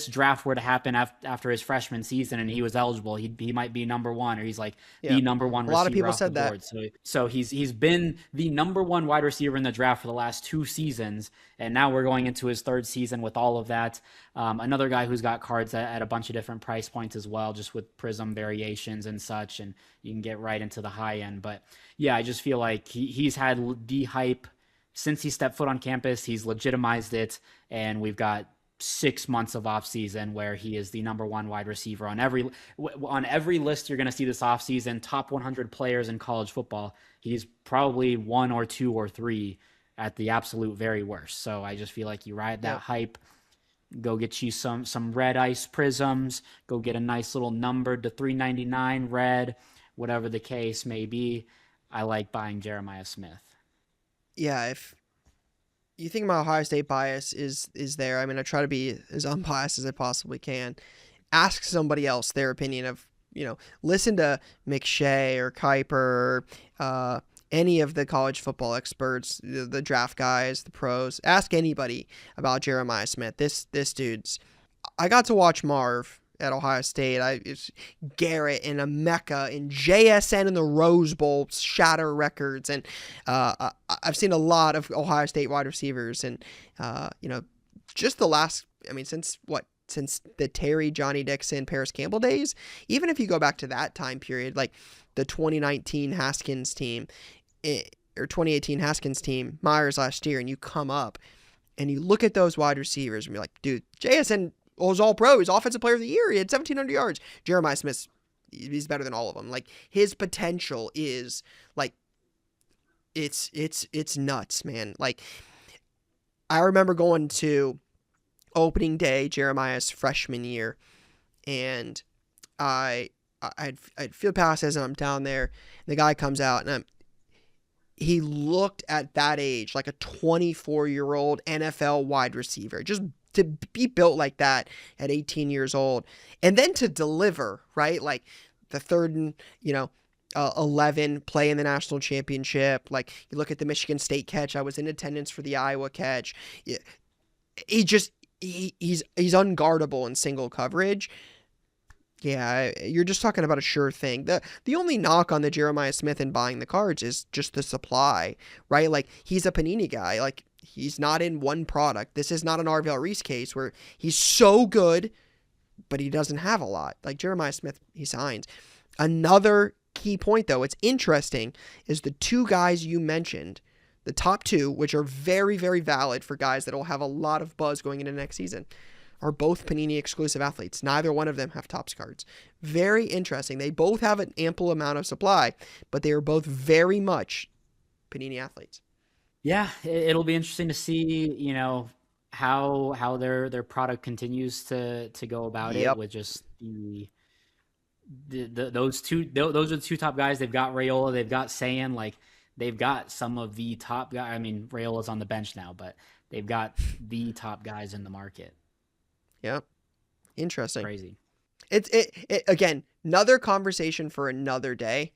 draft were to happen after his freshman season and he was eligible, he might be number one, or he's like the number one receiver. A lot of people off the said that. board. So he's been the number one wide receiver in the draft for the last 2 seasons, and now we're going into his 3rd season with all of that. Another guy who's got cards at a bunch of different price points as well, just with Prism variations and such, and you can get right into the high end. But yeah, I just feel like he's had the hype since he stepped foot on campus. He's legitimized it, and we've got 6 months of offseason where he is the number one wide receiver on every list you're going to see this offseason, top 100 players in college football. He's probably one or two or three at the absolute very worst. So I just feel like you ride that Yep. hype. Go get you some red ice prisms. Go get a nice little numbered to 399 red, whatever the case may be. I like buying Jeremiah Smith. Yeah, if you think my Ohio State bias is there, I mean, I try to be as unbiased as I possibly can. Ask somebody else their opinion of, listen to McShay or Kuiper or any of the college football experts, the draft guys, the pros. Ask anybody about Jeremiah Smith. This dude's. I got to watch Marv at Ohio State. It's Garrett and Emeka and JSN in the Rose Bowl shatter records, and I've seen a lot of Ohio State wide receivers, and just the last. I mean, since the Terry, Johnny Dixon, Paris Campbell days, even if you go back to that time period, like the 2019 Haskins team, or 2018 Haskins team, Myers last year, and you come up and you look at those wide receivers and be like, dude, JSN was all pro. He's offensive player of the year. He had 1,700 yards. Jeremiah Smith, he's better than all of them. Like, his potential is like, it's nuts, man. Like, I remember going to opening day, Jeremiah's freshman year, and I'd field passes, and I'm down there, and the guy comes out, and he looked at that age like a 24-year-old NFL wide receiver. Just to be built like that at 18 years old, and then to deliver, right? Like the third and 11 play in the national championship. Like, you look at the Michigan State catch. I was in attendance for the Iowa catch. He's unguardable in single coverage. Yeah, you're just talking about a sure thing. The only knock on the Jeremiah Smith and buying the cards is just the supply, right? Like, he's a Panini guy. Like, he's not in one product. This is not an Arvell Reese case where he's so good, but he doesn't have a lot. Like Jeremiah Smith, he signs. Another key point, though, it's interesting, is the two guys you mentioned, the top two, which are very, very valid for guys that will have a lot of buzz going into next season, are both Panini exclusive athletes. Neither one of them have Topps cards. Very interesting. They both have an ample amount of supply, but they are both very much Panini athletes. Yeah, it'll be interesting to see, how their product continues to go about it Yep. with just those are the two top guys. They've got Rayola, they've got Sayan, like they've got some of the top guys. I mean, Rayola's on the bench now, but they've got the top guys in the market. Yep. Interesting. Crazy. It again, another conversation for another day.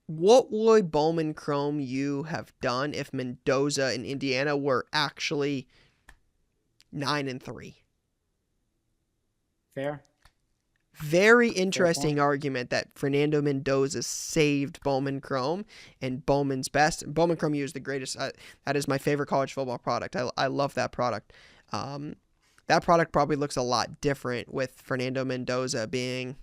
What would Bowman Chrome U have done if Mendoza and Indiana were actually 9-3? Fair. Very interesting argument that Fernando Mendoza saved Bowman Chrome and Bowman's best. Bowman Chrome U is the greatest. That is my favorite college football product. I love that product. That product probably looks a lot different with Fernando Mendoza being,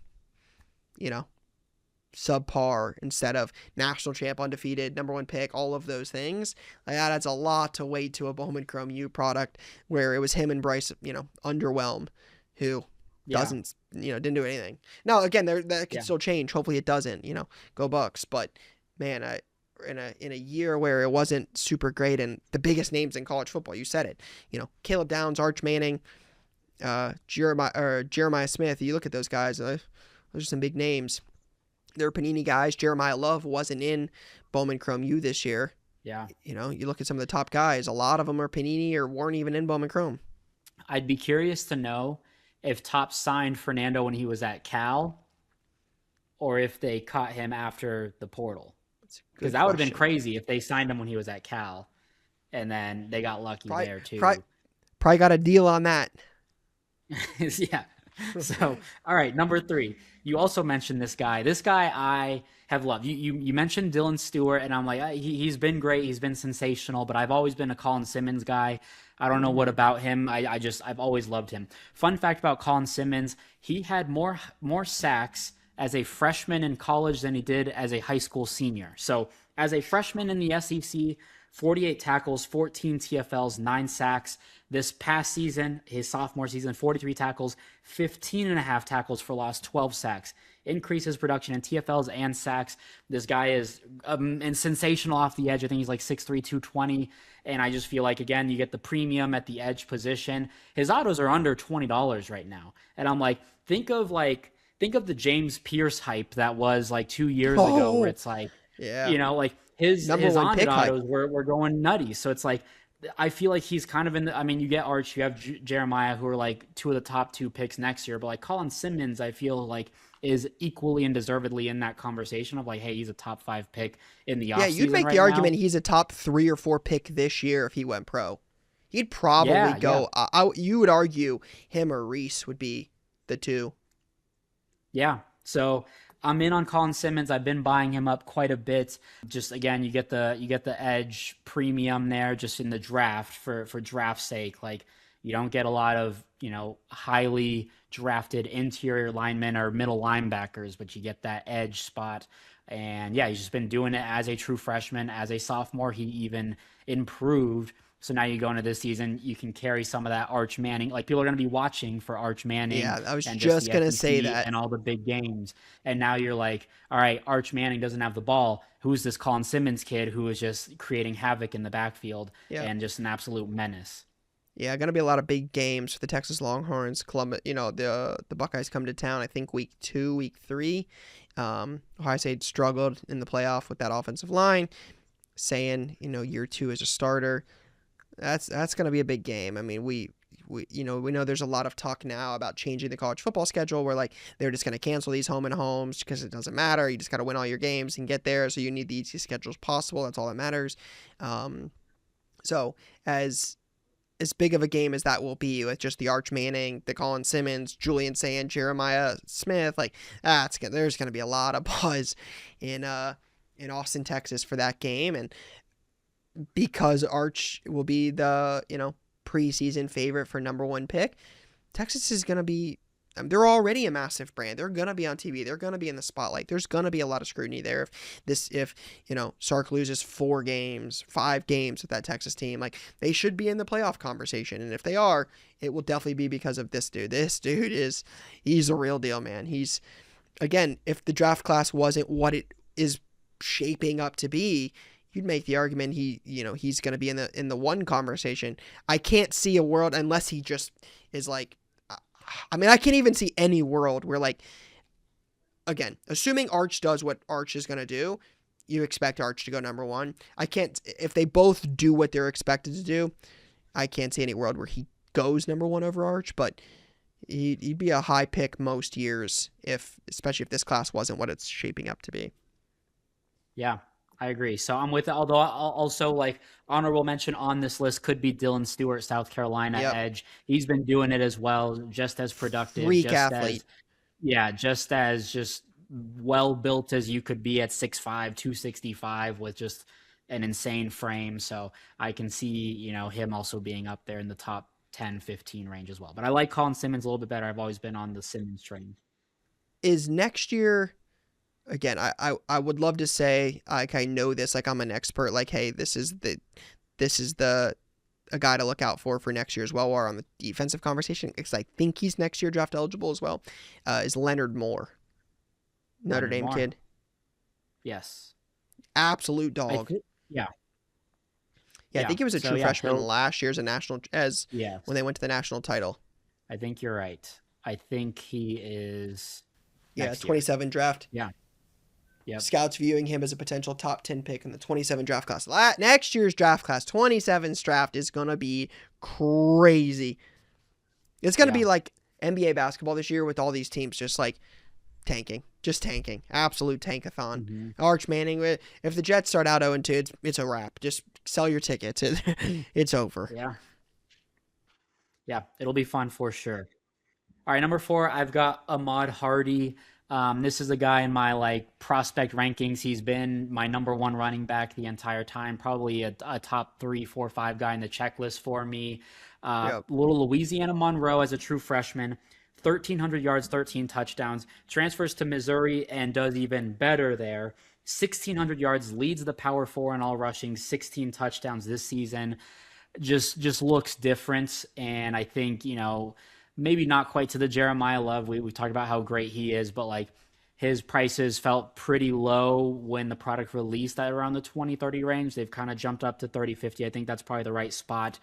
subpar instead of national champ, undefeated, number one pick, all of those things. Like, that adds a lot to weight to a Bowman Chrome U product where it was him and Bryce, underwhelm, who doesn't, didn't do anything. Now, again, that could still change. Hopefully it doesn't, go Bucks. But, man, in a year where it wasn't super great, and the biggest names in college football, you said it, Caleb Downs, Arch Manning, Jeremiah Smith. You look at those guys, those are some big names. They're Panini guys. Jeremiah Love wasn't in Bowman Chrome U this year. Yeah. You look at some of the top guys, a lot of them are Panini or weren't even in Bowman Chrome. I'd be curious to know if Topps signed Fernando when he was at Cal or if they caught him after the portal. Because that would have been crazy if they signed him when he was at Cal and then they got lucky there too. Probably got a deal on that. Yeah. So, all right, number 3. You also mentioned this guy. This guy I have loved. You mentioned Dylan Stewart, and I'm like, he's been great. He's been sensational, but I've always been a Colin Simmons guy. I don't know what about him. I've always loved him. Fun fact about Colin Simmons, he had more sacks as a freshman in college than he did as a high school senior. So as a freshman in the SEC, 48 tackles, 14 TFLs, 9 sacks. This past season, his sophomore season, 43 tackles, 15 and a half tackles for loss, 12 sacks. Increases production in TFLs and sacks. This guy is and sensational off the edge. I think he's like 6'3", 220. And I just feel like, again, you get the premium at the edge position. His autos are under $20 right now. And I'm like, think of the James Pierce hype that was like 2 years ago, where Oh, it's like, yeah. like his Number his one on pick hype. autos were going nutty. So it's like, I feel like he's kind of in the. I mean, you get Arch, you have Jeremiah, who are like two of the top 2 picks next year, but like Colin Simmons, I feel like is equally and deservedly in that conversation of like, hey, he's a top 5 pick in the Yeah, you'd offseason make the right now. argument he's a top 3 or 4 pick this year if he went pro. He'd probably Yeah, yeah. go. You would argue him or Reese would be the two. Yeah. So I'm in on Colin Simmons. I've been buying him up quite a bit. Just again, you get the edge premium there just in the draft for draft's sake. Like, you don't get a lot of, highly drafted interior linemen or middle linebackers, but you get that edge spot. And yeah, he's just been doing it as a true freshman. As a sophomore, he even improved. So now you go into this season, you can carry some of that Arch Manning. Like, people are going to be watching for Arch Manning Yeah, I was and just just the gonna say SEC that. and all the big games. And now you're like, all right, Arch Manning doesn't have the ball. Who's this Colin Simmons kid who is just creating havoc in the backfield Yeah. and just an absolute menace? Yeah, gonna be a lot of big games for the Texas Longhorns. Columbus, the Buckeyes come to town. I think week 2, week 3. Ohio State struggled in the playoff with that offensive line. Saying year 2 as a starter, that's gonna be a big game. I mean, we know there's a lot of talk now about changing the college football schedule, where like they're just gonna cancel these home and homes because it doesn't matter. You just gotta win all your games and get there. So you need the easiest schedules possible. That's all that matters. So as big of a game as that will be with just the Arch Manning, the Colin Simmons, Julian Sand, Jeremiah Smith, like there's going to be a lot of buzz in Austin, Texas for that game, and because Arch will be the preseason favorite for number 1 pick, Texas is going to be. They're already a massive brand. They're going to be on TV. They're going to be in the spotlight. There's going to be a lot of scrutiny there. If Sark loses 4 games, 5 games with that Texas team, like, they should be in the playoff conversation. And if they are, it will definitely be because of this dude. This dude he's a real deal, man. Again, if the draft class wasn't what it is shaping up to be, you'd make the argument he's going to be in the 1 conversation. I can't see a world unless he just is like. I mean, I can't even see any world where, like, again, assuming Arch does what Arch is going to do, you expect Arch to go number 1. If they both do what they're expected to do, I can't see any world where he goes number 1 over Arch, but he'd be a high pick most years, especially if this class wasn't what it's shaping up to be. Yeah, I agree. So I'm with it. Although also, like, honorable mention on this list could be Dylan Stewart, South Carolina Yep. edge. He's been doing it as well, just as productive, Freak athlete. just as well built as you could be at 6'5", 265 with just an insane frame. So I can see, him also being up there in the top 10, 15 range as well. But I like Colin Simmons a little bit better. I've always been on the Simmons train. Is next year, again, I would love to say, like, I know this, like, I'm an expert, like, hey, this is a guy to look out for next year as well, or on the defensive conversation, because I think he's next year draft eligible as well, is Leonard Moore. Notre Leonard Dame Moore. kid. Yes. Absolute dog. Yeah. Yeah, I think he was a true freshman so last year as yeah, when they went to the national title. I think you're right. I think he is Yeah, next year. 27 draft. Yeah. Yep. Scouts viewing him as a potential top 10 pick in the 27 draft class. Next year's draft class, 27's draft, is going to be crazy. It's going to be like NBA basketball this year with all these teams just like tanking. Just tanking. Absolute tankathon. Mm-hmm. Arch Manning, if the Jets start out 0-2, it's a wrap. Just sell your tickets. It's over. Yeah. Yeah, it'll be fun for sure. All right, number 4, I've got Ahmad Hardy. This is a guy in my like prospect rankings. He's been my number 1 running back the entire time. Probably a top 3, 4, 5 guy in the checklist for me. Little Louisiana Monroe as a true freshman. 1,300 yards, 13 touchdowns. Transfers to Missouri and does even better there. 1,600 yards, leads the Power Four in all rushing, 16 touchdowns this season. Just looks different. And I think, maybe not quite to the Jeremiah Love. We talked about how great he is, but like his prices felt pretty low when the product released at around the 20-30 range. They've kind of jumped up to 30-50. I think that's probably the right spot.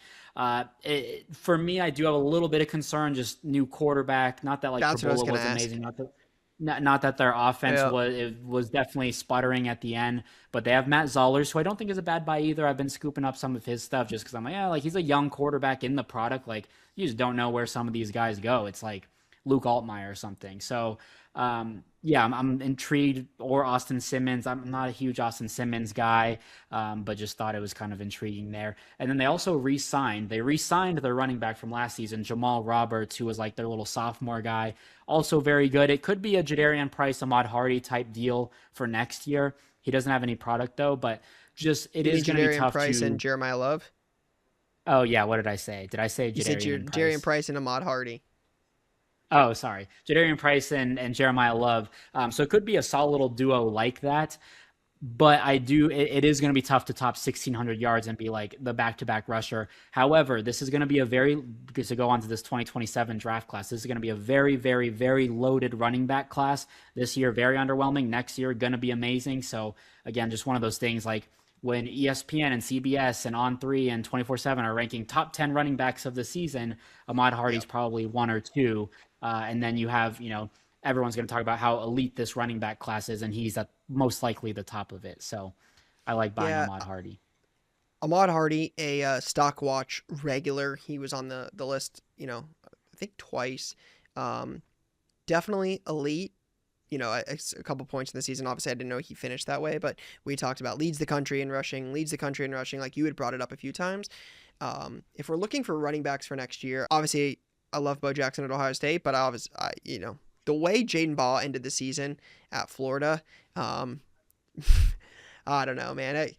For me, I do have a little bit of concern, just new quarterback. Not that like That's what I was Perbola gonna was ask. amazing. Not that their offense Yeah, was definitely sputtering at the end, but they have Matt Zollers, who I don't think is a bad buy either. I've been scooping up some of his stuff just because I'm like, yeah, like he's a young quarterback in the product. Like you just don't know where some of these guys go. It's like Luke Altmaier or something. So yeah, I'm intrigued. Or Austin Simmons. I'm not a huge Austin Simmons guy, but just thought it was kind of intriguing there. And then they also re-signed. They re-signed their running back from last season, Jamal Roberts, who was like their little sophomore guy. Also very good. It could be a Jadarian Price, Ahmad Hardy type deal for next year. He doesn't have any product though, but just it you mean is going to be Jadarian tough Price and to. Jeremiah Love? Oh yeah, what did I say? Did I say You said Jadarian Jadarian Price? Price and Ahmad Hardy. Oh, sorry. Jadarian Price and Jeremiah Love. So it could be a solid little duo like that. But it is going to be tough to top 1,600 yards and be like the back to back rusher. However, this is going to be because to go on to this 2027 draft class, this is going to be a very, very, very loaded running back class this year. Very underwhelming. Next year, going to be amazing. So, again, just one of those things like when ESPN and CBS and On3 and 24/7 are ranking top 10 running backs of the season, Ahmad Yeah, Hardy's probably one or two. And then you have, everyone's going to talk about how elite this running back class is, and he's at most likely the top of it. So I like buying yeah. Ahmad Hardy. Ahmad Hardy, a Stockwatch regular. He was on the list, I think twice. Um, Definitely elite. A couple points in the season. Obviously, I didn't know he finished that way, but we talked about leads the country in rushing, leads the country in rushing. Like you had brought it up a few times. If we're looking for running backs for next year, obviously, I love Bo Jackson at Ohio State, but the way Jaden Ball ended the season at Florida, um, I don't know, man.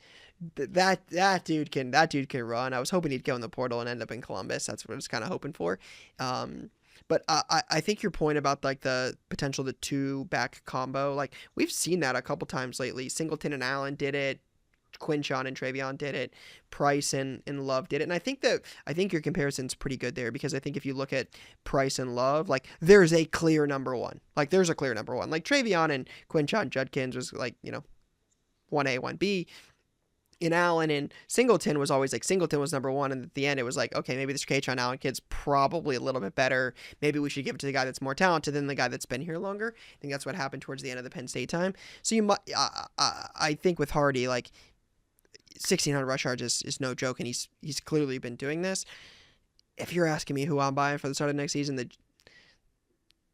That dude can run. I was hoping he'd go in the portal and end up in Columbus. That's what I was kind of hoping for. Um, but I think your point about like the potential the two back combo, like we've seen that a couple times lately. Singleton and Allen did it. Quinshon and Travion did it. Price and Love did it. And I think your comparison's pretty good there because I think if you look at Price and Love, like there's a clear number one. Like there's a clear number one. Like Travion and Quinshon Judkins was like, 1A, 1B. In Allen and Singleton was always like Singleton was number one, and at the end it was like, okay, maybe this Katron Allen kid's probably a little bit better. Maybe we should give it to the guy that's more talented than the guy that's been here longer. I think that's what happened towards the end of the Penn State time. So you might, I think with Hardy, like 1,600 rush yards is no joke, and he's clearly been doing this. If you're asking me who I'm buying for the start of next season, the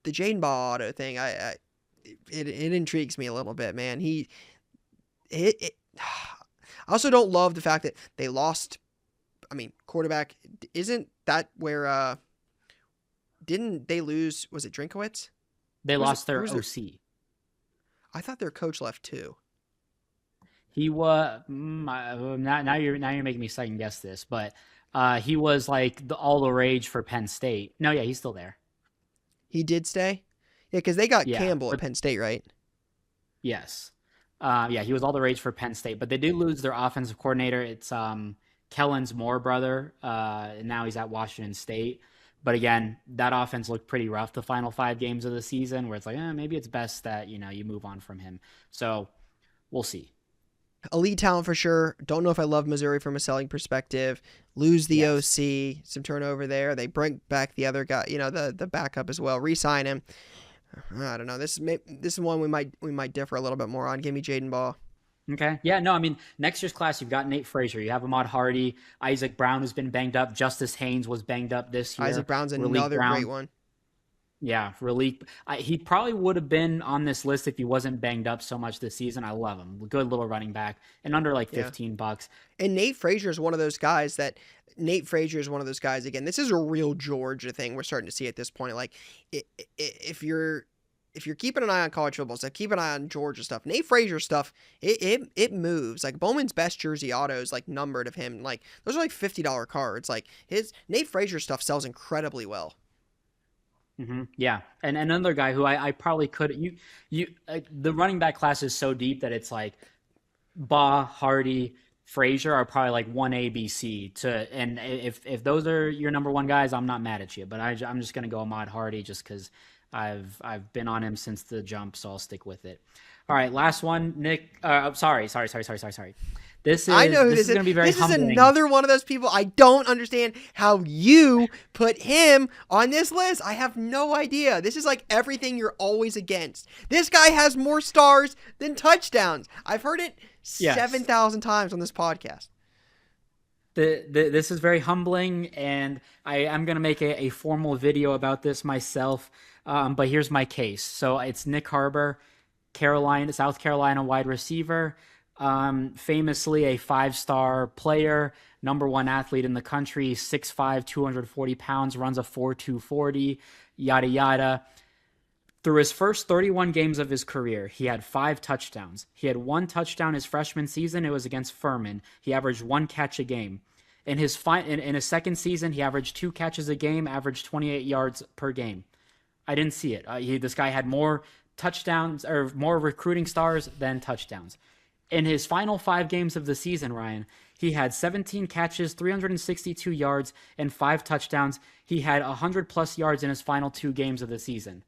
Jaden Ball auto thing, it intrigues me a little bit, man. It I also don't love the fact that they lost. I mean, quarterback isn't that where didn't they lose? Was it Drinkowitz? They lost Who their was their? OC. I thought their coach left too. He was now you're making me second guess this, but he was like all the rage for Penn State. No, yeah, he's still there. He did stay. Yeah, because they got Yeah, Campbell at but Penn State, right? yes, yeah, he was all the rage for Penn State. But they did lose their offensive coordinator. It's Kellen's Moore brother. And now he's at Washington State. But again, that offense looked pretty rough the final 5 games of the season, where it's like, maybe it's best that you move on from him. So we'll see. Elite talent for sure. Don't know if I love Missouri from a selling perspective. Lose the Yes. OC, some turnover there. They bring back the other guy, the backup as well. Re-sign him. I don't know. This is one we might differ a little bit more on. Give me Jaden Ball. Okay. Yeah, no, I mean, next year's class, you've got Nate Frazier. You have Ahmad Hardy, Isaac Brown, who's been banged up. Justice Haynes was banged up this Isaac year. Brown's Raleek another great Brown. one. Yeah, Raleek. He probably would have been on this list if he wasn't banged up so much this season. I love him. Good little running back and under like Yeah. $15. And Nate Frazier is one of those guys that again, this is a real Georgia thing we're starting to see at this point. Like if you're keeping an eye on college football stuff, keep an eye on Georgia stuff. Nate Frazier stuff, it moves. Like Bowman's best jersey autos, like numbered of him, like those are like $50 cards. Like his Nate Frazier stuff sells incredibly well. Yeah, and another guy who I probably could the running back class is so deep that it's like Baugh, Hardy, Frazier are probably like one A, B, C to, and if those are your number one guys, I'm not mad at you, but I'm just gonna go Ahmad Hardy just because I've been on him since the jump, so I'll stick with it. All right, last one, Nick. Sorry. This I know is who this this is is. gonna be very This is humbling. another one of those people. I don't understand how you put him on this list. I have no idea. This is like everything you're always against. This guy has more stars than touchdowns. I've heard it Yes. 7,000 times on this podcast. This is very humbling, and I'm going to make a formal video about this myself. But here's my case. So it's Nick Harbor, South Carolina wide receiver, famously a 5-star player, number one athlete in the country, 6'5", 240 pounds, runs a 4.240, yada yada. Through his first 31 games of his career, he had 5 touchdowns. He had 1 touchdown his freshman season. It was against Furman. He averaged 1 catch a game. In his second season, he averaged 2 catches a game, averaged 28 yards per game. I didn't see it. This guy had more touchdowns or more recruiting stars than touchdowns. In his final 5 games of the season, Ryan, he had 17 catches, 362 yards, and 5 touchdowns. He had 100 plus yards in his final 2 games of the season.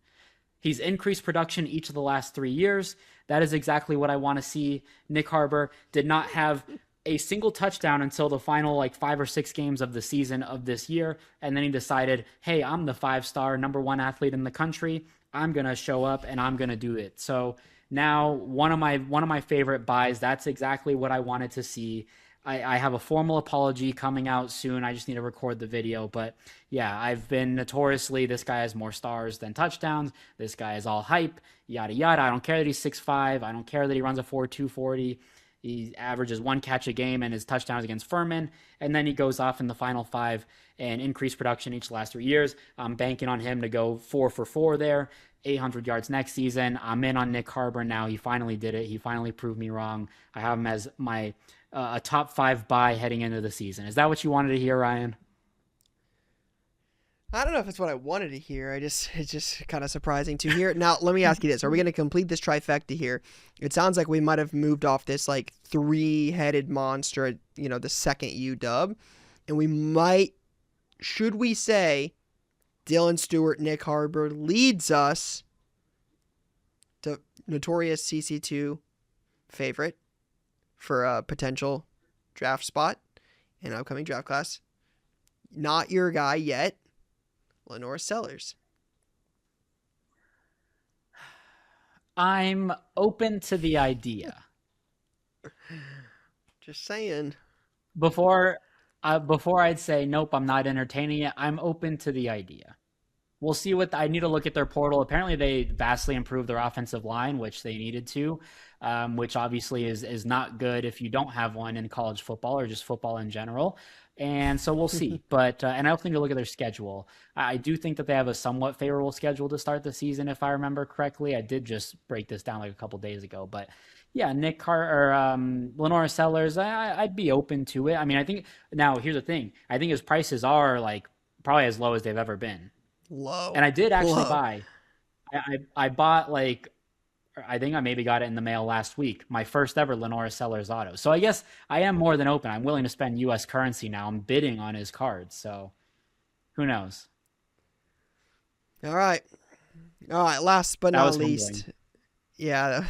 He's increased production each of the last 3 years. That is exactly what I want to see. Nick Harbor did not have a single touchdown until the final like 5 or 6 games of the season of this year. And then he decided, hey, I'm the 5-star number one athlete in the country. I'm going to show up and I'm going to do it. So now one of my favorite buys, that's exactly what I wanted to see. I have a formal apology coming out soon. I just need to record the video. But yeah, I've been notoriously, this guy has more stars than touchdowns. This guy is all hype, yada, yada. I don't care that he's 6'5". I don't care that he runs a 4.240. He averages 1 catch a game and his touchdowns against Furman. And then he goes off in the final 5 and increased production each of the last 3 years. I'm banking on him to go 4 for 4 there, 800 yards next season. I'm in on Nick Harbor now. He finally did it. He finally proved me wrong. I have him as my a top 5 buy heading into the season. Is that what you wanted to hear, Ryan? I don't know if it's what I wanted to hear. It's just kind of surprising to hear. Now, let me ask you this. Are we going to complete this trifecta here? It sounds like we might have moved off this like 3-headed monster, the second UW. And we might, should we say, Dylan Stewart, Nick Harbor leads us to notorious CC2 favorite for a potential draft spot in upcoming draft class. Not your guy yet, Lenore Sellers. I'm open to the idea. Just saying. Before I'd say nope, I'm not entertaining it. I'm open to the idea. We'll see I need to look at their portal. Apparently, they vastly improved their offensive line, which they needed to, which obviously is not good if you don't have one in college football or just football in general. And so we'll see. But and I also need to look at their schedule. I do think that they have a somewhat favorable schedule to start the season, if I remember correctly. I did just break this down like a couple days ago, but yeah, Lenora Sellers, I'd be open to it. I mean, I think now here's the thing. I think his prices are like probably as low as they've ever been. Low. And I did actually Low. buy. I bought like I think I maybe got it in the mail last week. My first ever Lenora Sellers auto. So I guess I am more than open. I'm willing to spend U.S. currency now. I'm bidding on his cards. So who knows? All right. Last but That not was least. humbling. Yeah.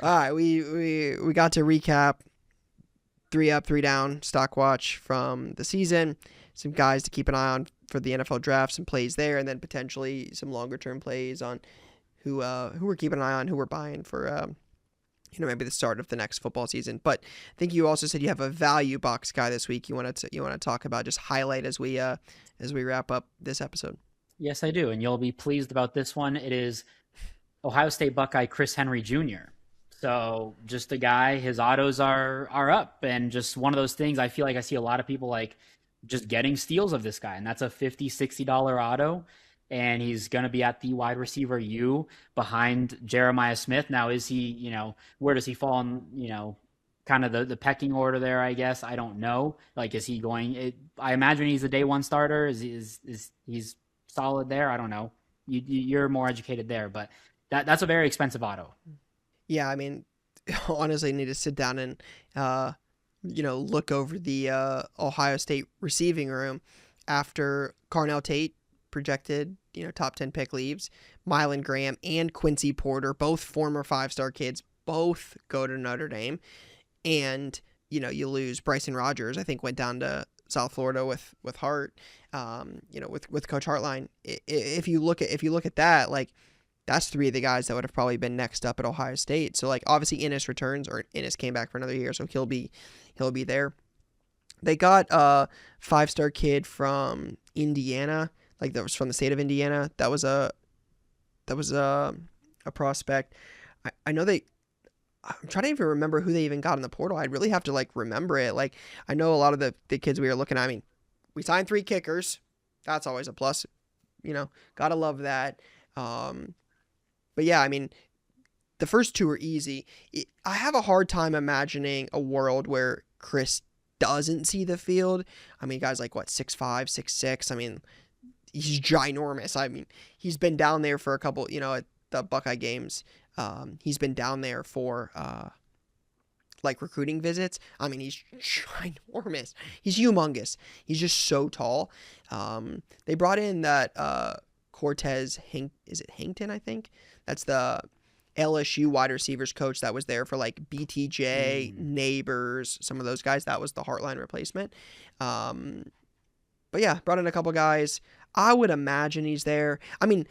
All right. We got to recap 3 up, 3 down Stockwatch from the season. Some guys to keep an eye on for the NFL draft, some plays there, and then potentially some longer term plays on who we're keeping an eye on, who we're buying for maybe the start of the next football season. But I think you also said you have a value box guy this week. You want to talk about, just highlight as we wrap up this episode. Yes, I do, and you'll be pleased about this one. It is Ohio State Buckeye Chris Henry Jr. So just a guy, his autos are up, and just one of those things. I feel like I see a lot of people like just getting steals of this guy, and that's a $50-$60 auto, and he's going to be at the wide receiver U behind Jeremiah Smith. Now, is he, where does he fall in, kind of the pecking order there, I guess? I don't know. Like, is he going, I imagine he's a day one starter. He's solid there. I don't know. You're more educated there, but that's a very expensive auto. Yeah, I mean, honestly, I need to sit down and, look over the Ohio State receiving room after Carnell Tate, projected, top 10 pick, leaves. Mylan Graham and Quincy Porter, both former 5-star kids, both go to Notre Dame. And, you lose Bryson Rogers, I think went down to South Florida with Hart, with Coach Hartline. If you look at that, like, that's 3 of the guys that would have probably been next up at Ohio State. So, like, obviously Innis returns, or Innis came back for another year, so he'll be there. They got a 5-star kid from Indiana, like that was from the state of Indiana. That was a prospect. I know I'm trying to even remember who they even got in the portal. I'd really have to, like, remember it. Like, I know a lot of the kids we were looking at. I mean, we signed 3 kickers. That's always a plus. Gotta love that. But yeah, I mean, the first 2 are easy. I have a hard time imagining a world where Chris doesn't see the field. I mean, guys like, 6'5", 6'6". I mean, he's ginormous. I mean, he's been down there for a couple, at the Buckeye games. He's been down there for, like, recruiting visits. I mean, he's ginormous. He's humongous. He's just so tall. They brought in that Cortez is it Hankton, I think? That's the LSU wide receivers coach that was there for, like, BTJ, Neighbors, some of those guys. That was the Heartline replacement. But yeah, brought in a couple guys. I would imagine he's there. I mean,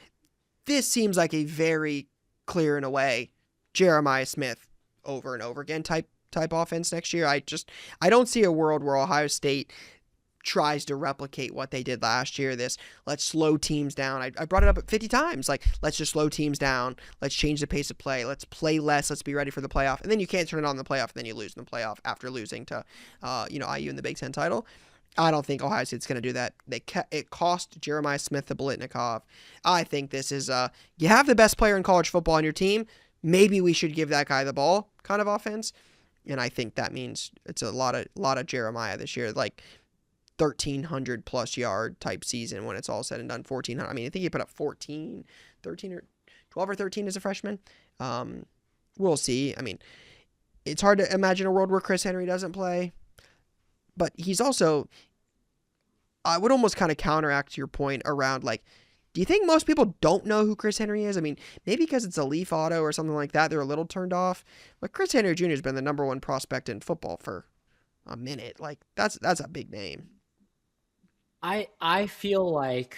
this seems like a very clear and away Jeremiah Smith over and over again type offense next year. I don't see a world where Ohio State tries to replicate what they did last year. This, let's slow teams down. I brought it up 50 times. Like, let's just slow teams down. Let's change the pace of play. Let's play less. Let's be ready for the playoff. And then you can't turn it on in the playoff, and then you lose in the playoff after losing to, IU in the Big Ten title. I don't think Ohio State's going to do that. It cost Jeremiah Smith the Biletnikoff. I think this is, you have the best player in college football on your team. Maybe we should give that guy the ball kind of offense. And I think that means it's a lot of Jeremiah this year. Like, 1,300 plus yard type season when it's all said and done. 1,400. I mean, I think he put up 13 or 12 or 13 as a freshman. We'll see. I mean, it's hard to imagine a world where Chris Henry doesn't play, but he's also, I would almost kind of counteract your point around, like, do you think most people don't know who Chris Henry is? I mean, maybe because it's a Leaf auto or something like that, they're a little turned off. But Chris Henry Jr. has been the number 1 prospect in football for a minute. Like, that's a big name. I feel like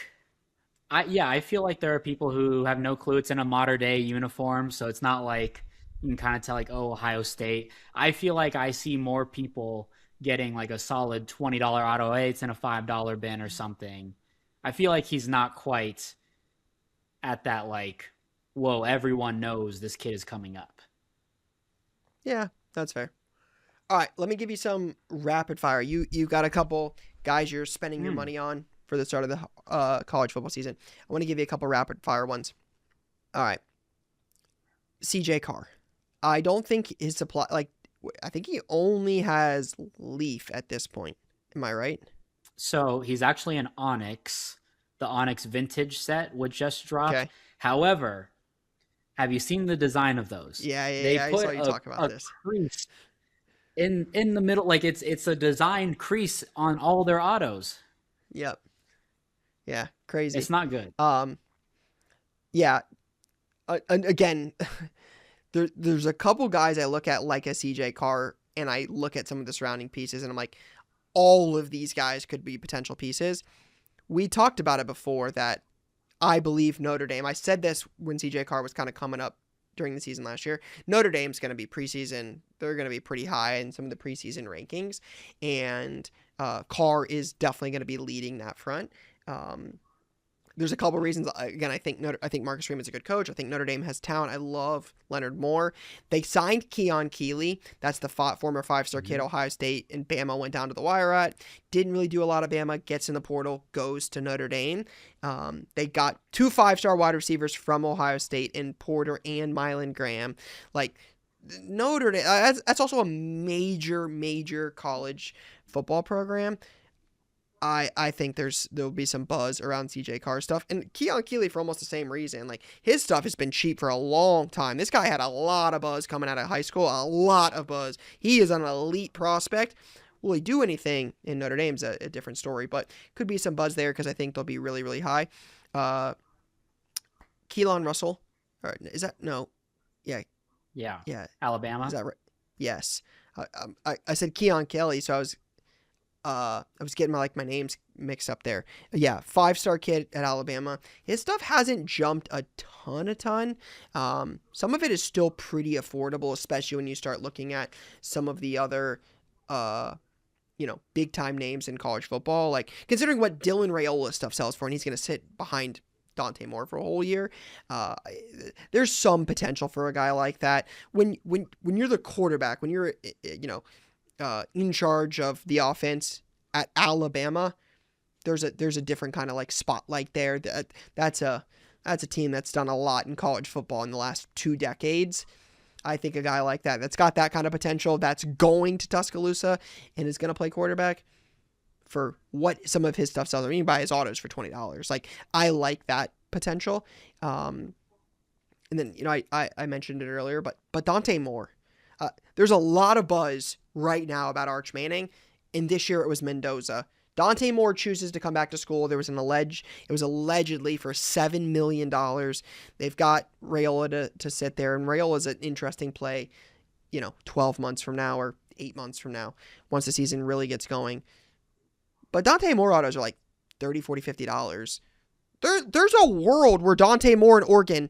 I feel like there are people who have no clue. It's in a modern day uniform, so it's not like you can kind of tell, like, oh, Ohio State. I feel like I see more people getting, like, a solid $20 auto. Hey, it's in a $5 bin or something. I feel like he's not quite at that, like, whoa, everyone knows this kid is coming up. Yeah, that's fair. All right, let me give you some rapid fire. You got a couple guys you're spending your money on for the start of the college football season. I want to give you a couple rapid fire ones. All right. CJ Carr. I don't think his supply, like, I think he only has Leaf at this point. Am I right? So he's actually an Onyx. The Onyx vintage set would just drop. Okay. However, have you seen the design of those? Yeah, They I put saw you talk about this. crease in the middle, like it's a designed crease on all their autos. Yep. Yeah, crazy. It's not good. Yeah. Again, there's a couple guys I look at like a CJ Carr, and I look at some of the surrounding pieces, and I'm like, all of these guys could be potential pieces. We talked about it before that I believe Notre Dame, I said this when CJ Carr was kind of coming up during the season last year, Notre Dame's going to be preseason. They're going to be pretty high in some of the preseason rankings, and Carr is definitely going to be leading that front. There's a couple reasons. Again, I think Marcus Freeman's a good coach. I think Notre Dame has talent. I love Leonard Moore. They signed Keon Keeley. That's the former 5-star kid, Ohio State, and Bama went down to the wire at. Didn't really do a lot of Bama. Gets in the portal, goes to Notre Dame. They got 2 5-star wide receivers from Ohio State in Porter and Mylan Graham. Like, Notre Dame, that's also a major college football program. I think there'll be some buzz around CJ Carr stuff, and Keon Keeley for almost the same reason. Like, his stuff has been cheap for a long time. This guy had a lot of buzz coming out of high school, a lot of buzz. He is an elite prospect. Will he do anything in Notre Dame's a different story, but could be some buzz there because I think they'll be really, really high. Keelan Russell, or is that no? Yeah, Yeah. Alabama. Is that right? Yes. I said Keon Kelly, so I was getting my names mixed up there. Yeah, 5-star kid at Alabama. His stuff hasn't jumped a ton. Some of it is still pretty affordable, especially when you start looking at some of the other, big time names in college football. Like, considering what Dylan Raiola stuff sells for, and he's going to sit behind Dante Moore for a whole year. There's some potential for a guy like that. When you're the quarterback, when you're in charge of the offense at Alabama, there's a different kind of like spotlight there. That's a team that's done a lot in college football in the last 2 decades. I think a guy like that's got that kind of potential, that's going to Tuscaloosa and is going to play quarterback for what some of his stuff sells. I mean, you buy his autos for $20. Like, I like that potential. And then, I mentioned it earlier, but Dante Moore, there's a lot of buzz right now about Arch Manning, and this year it was Mendoza. Dante Moore chooses to come back to school. It was allegedly for $7 million. They've got Raiola to sit there, and Raiola is an interesting play, 12 months from now or 8 months from now, once the season really gets going. But Dante Moore autos are like $30, $40, $50. There's a world where Dante Moore in Oregon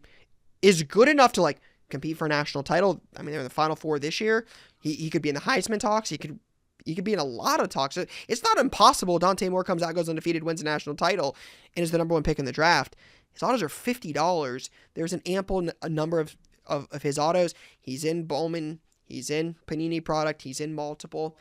is good enough to compete for a national title. I mean, they're in the Final Four this year. He could be in the Heisman talks. He could be in a lot of talks. It's not impossible. Dante Moore comes out, goes undefeated, wins a national title, and is the number 1 pick in the draft. His autos are $50. There's an ample number of his autos. He's in Bowman. He's in Panini product. He's in multiple.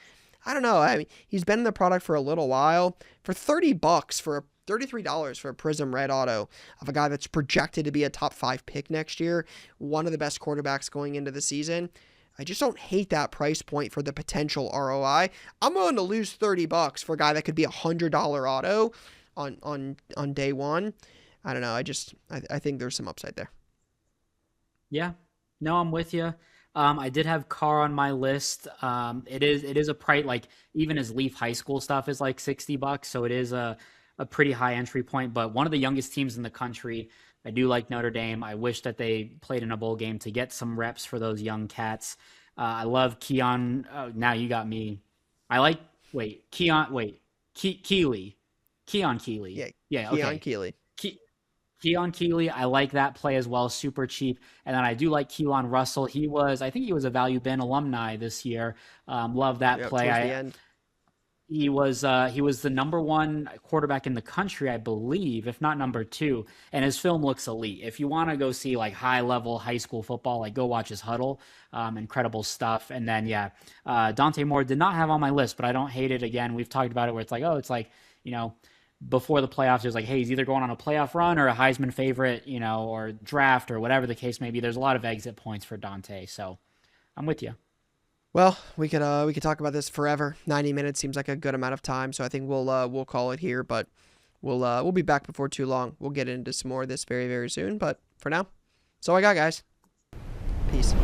I don't know. I mean, he's been in the product for a little while. For $33 for a Prism Red auto of a guy that's projected to be a top 5 pick next year, one of the best quarterbacks going into the season. I just don't hate that price point for the potential ROI. I'm willing to lose $30 for a guy that could be $100 auto on day one. I don't know. I think there's some upside there. Yeah. No, I'm with you. I did have Carr on my list. It is a price, even his Leaf High School stuff is $60, so it is a pretty high entry point. But one of the youngest teams in the country. I do like Notre Dame. I wish that they played in a bowl game to get some reps for those young cats. I love Keon. Now you got me. Keelan Keeley. Yeah. Okay. Keon Keeley. Keon Keeley, I like that play as well, super cheap. And then I do like Keelan Russell. I think he was a Value Ben alumni this year. Love that play. Towards the end. He was the number 1 quarterback in the country, I believe, if not number 2. And his film looks elite. If you want to go see high level high school football, go watch his Huddle. Incredible stuff. And then Dante Moore did not have on my list, but I don't hate it. Again, we've talked about it where it's before the playoffs, there's hey, he's either going on a playoff run or a Heisman favorite, or draft or whatever the case may be. There's a lot of exit points for Dante. So I'm with you. Well, we could talk about this forever. 90 minutes seems like a good amount of time, so I think we'll call it here. But we'll be back before too long. We'll get into some more of this very, very soon. But for now, that's all I got, guys. Peace.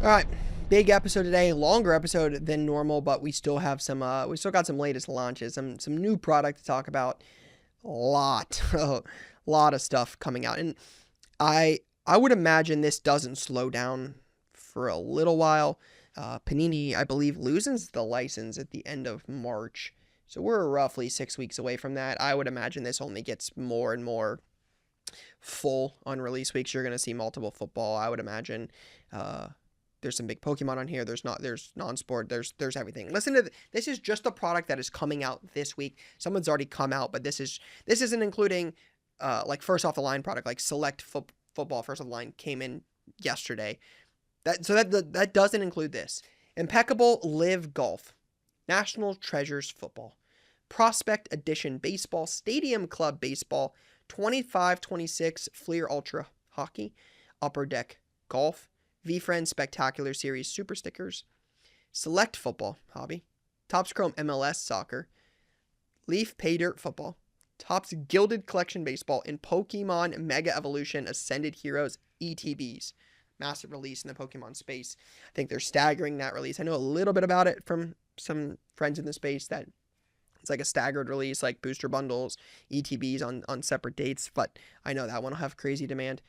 All right, big episode today. Longer episode than normal, but we still have some. We still got some latest launches, some new product to talk about. A lot of stuff coming out, and I would imagine this doesn't slow down for a little while. Panini, I believe, loses the license at the end of March. So we're roughly 6 weeks away from that. I would imagine this only gets more and more full on release weeks. You're going to see multiple football, I would imagine. There's some big Pokemon on here. There's non-sport. There's everything. Listen to this is just a product that is coming out this week. Someone's already come out, but this isn't including first off the line product, Select Football first off the line came in yesterday. That doesn't include this. Impeccable Live Golf, National Treasures Football, Prospect Edition Baseball, Stadium Club Baseball, 25-26 Fleer Ultra Hockey, Upper Deck Golf, V-Friends Spectacular Series Super Stickers, Select Football Hobby, Topps Chrome MLS Soccer, Leaf Pay Dirt Football, Topps Gilded Collection Baseball, and Pokemon Mega Evolution Ascended Heroes ETBs. Massive release in the Pokemon space. I think they're staggering that release. I know a little bit about it from some friends in the space that it's like a staggered release, like booster bundles, ETBs on separate dates, but I know that one will have crazy demand.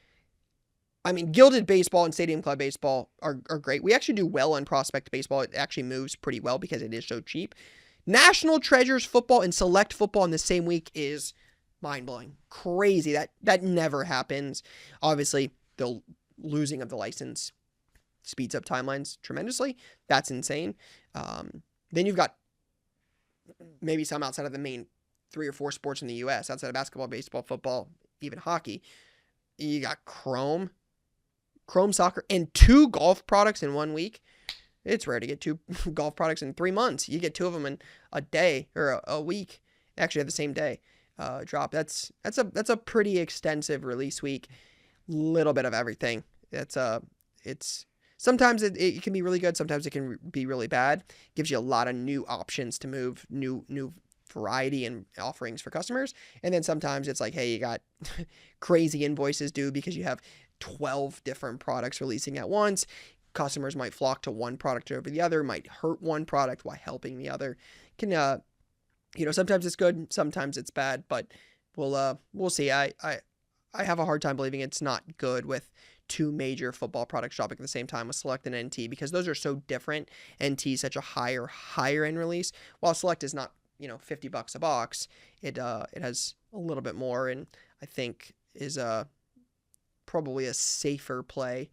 I mean, Gilded Baseball and Stadium Club Baseball are great. We actually do well on Prospect Baseball. It actually moves pretty well because it is so cheap. National Treasures Football and Select Football in the same week is mind-blowing. Crazy. That never happens. Obviously, the losing of the license speeds up timelines tremendously. That's insane. Then you've got maybe some outside of the main 3 or 4 sports in the U.S., outside of basketball, baseball, football, even hockey. You got Chrome Soccer, and 2 golf products in 1 week. It's rare to get 2 golf products in 3 months. You get 2 of them in a day or a week. Actually, the same day drop. That's a pretty extensive release week. Little bit of everything. It's sometimes it can be really good. Sometimes it can be really bad. Gives you a lot of new options to move, new variety and offerings for customers. And then sometimes it's like, hey, you got crazy invoices due because you have 12 different products releasing at once. Customers might flock to one product over the other, might hurt one product while helping the other. Can sometimes it's good, sometimes it's bad, but we'll see. I have a hard time believing it's not good with 2 major football products dropping at the same time with Select and NT, because those are so different. NT is such a higher end release, while Select is not, $50 a box. It has a little bit more, and I think is probably a safer play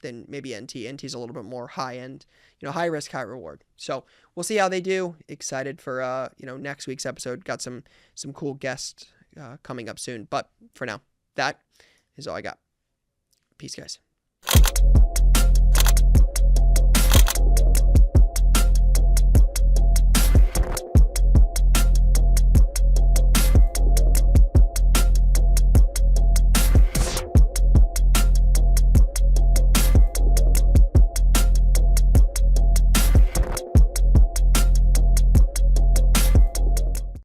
than maybe NT. NT is a little bit more high end, high risk, high reward. So we'll see how they do. Excited for next week's episode. Got some cool guests coming up soon. But for now, that is all I got. Peace, guys.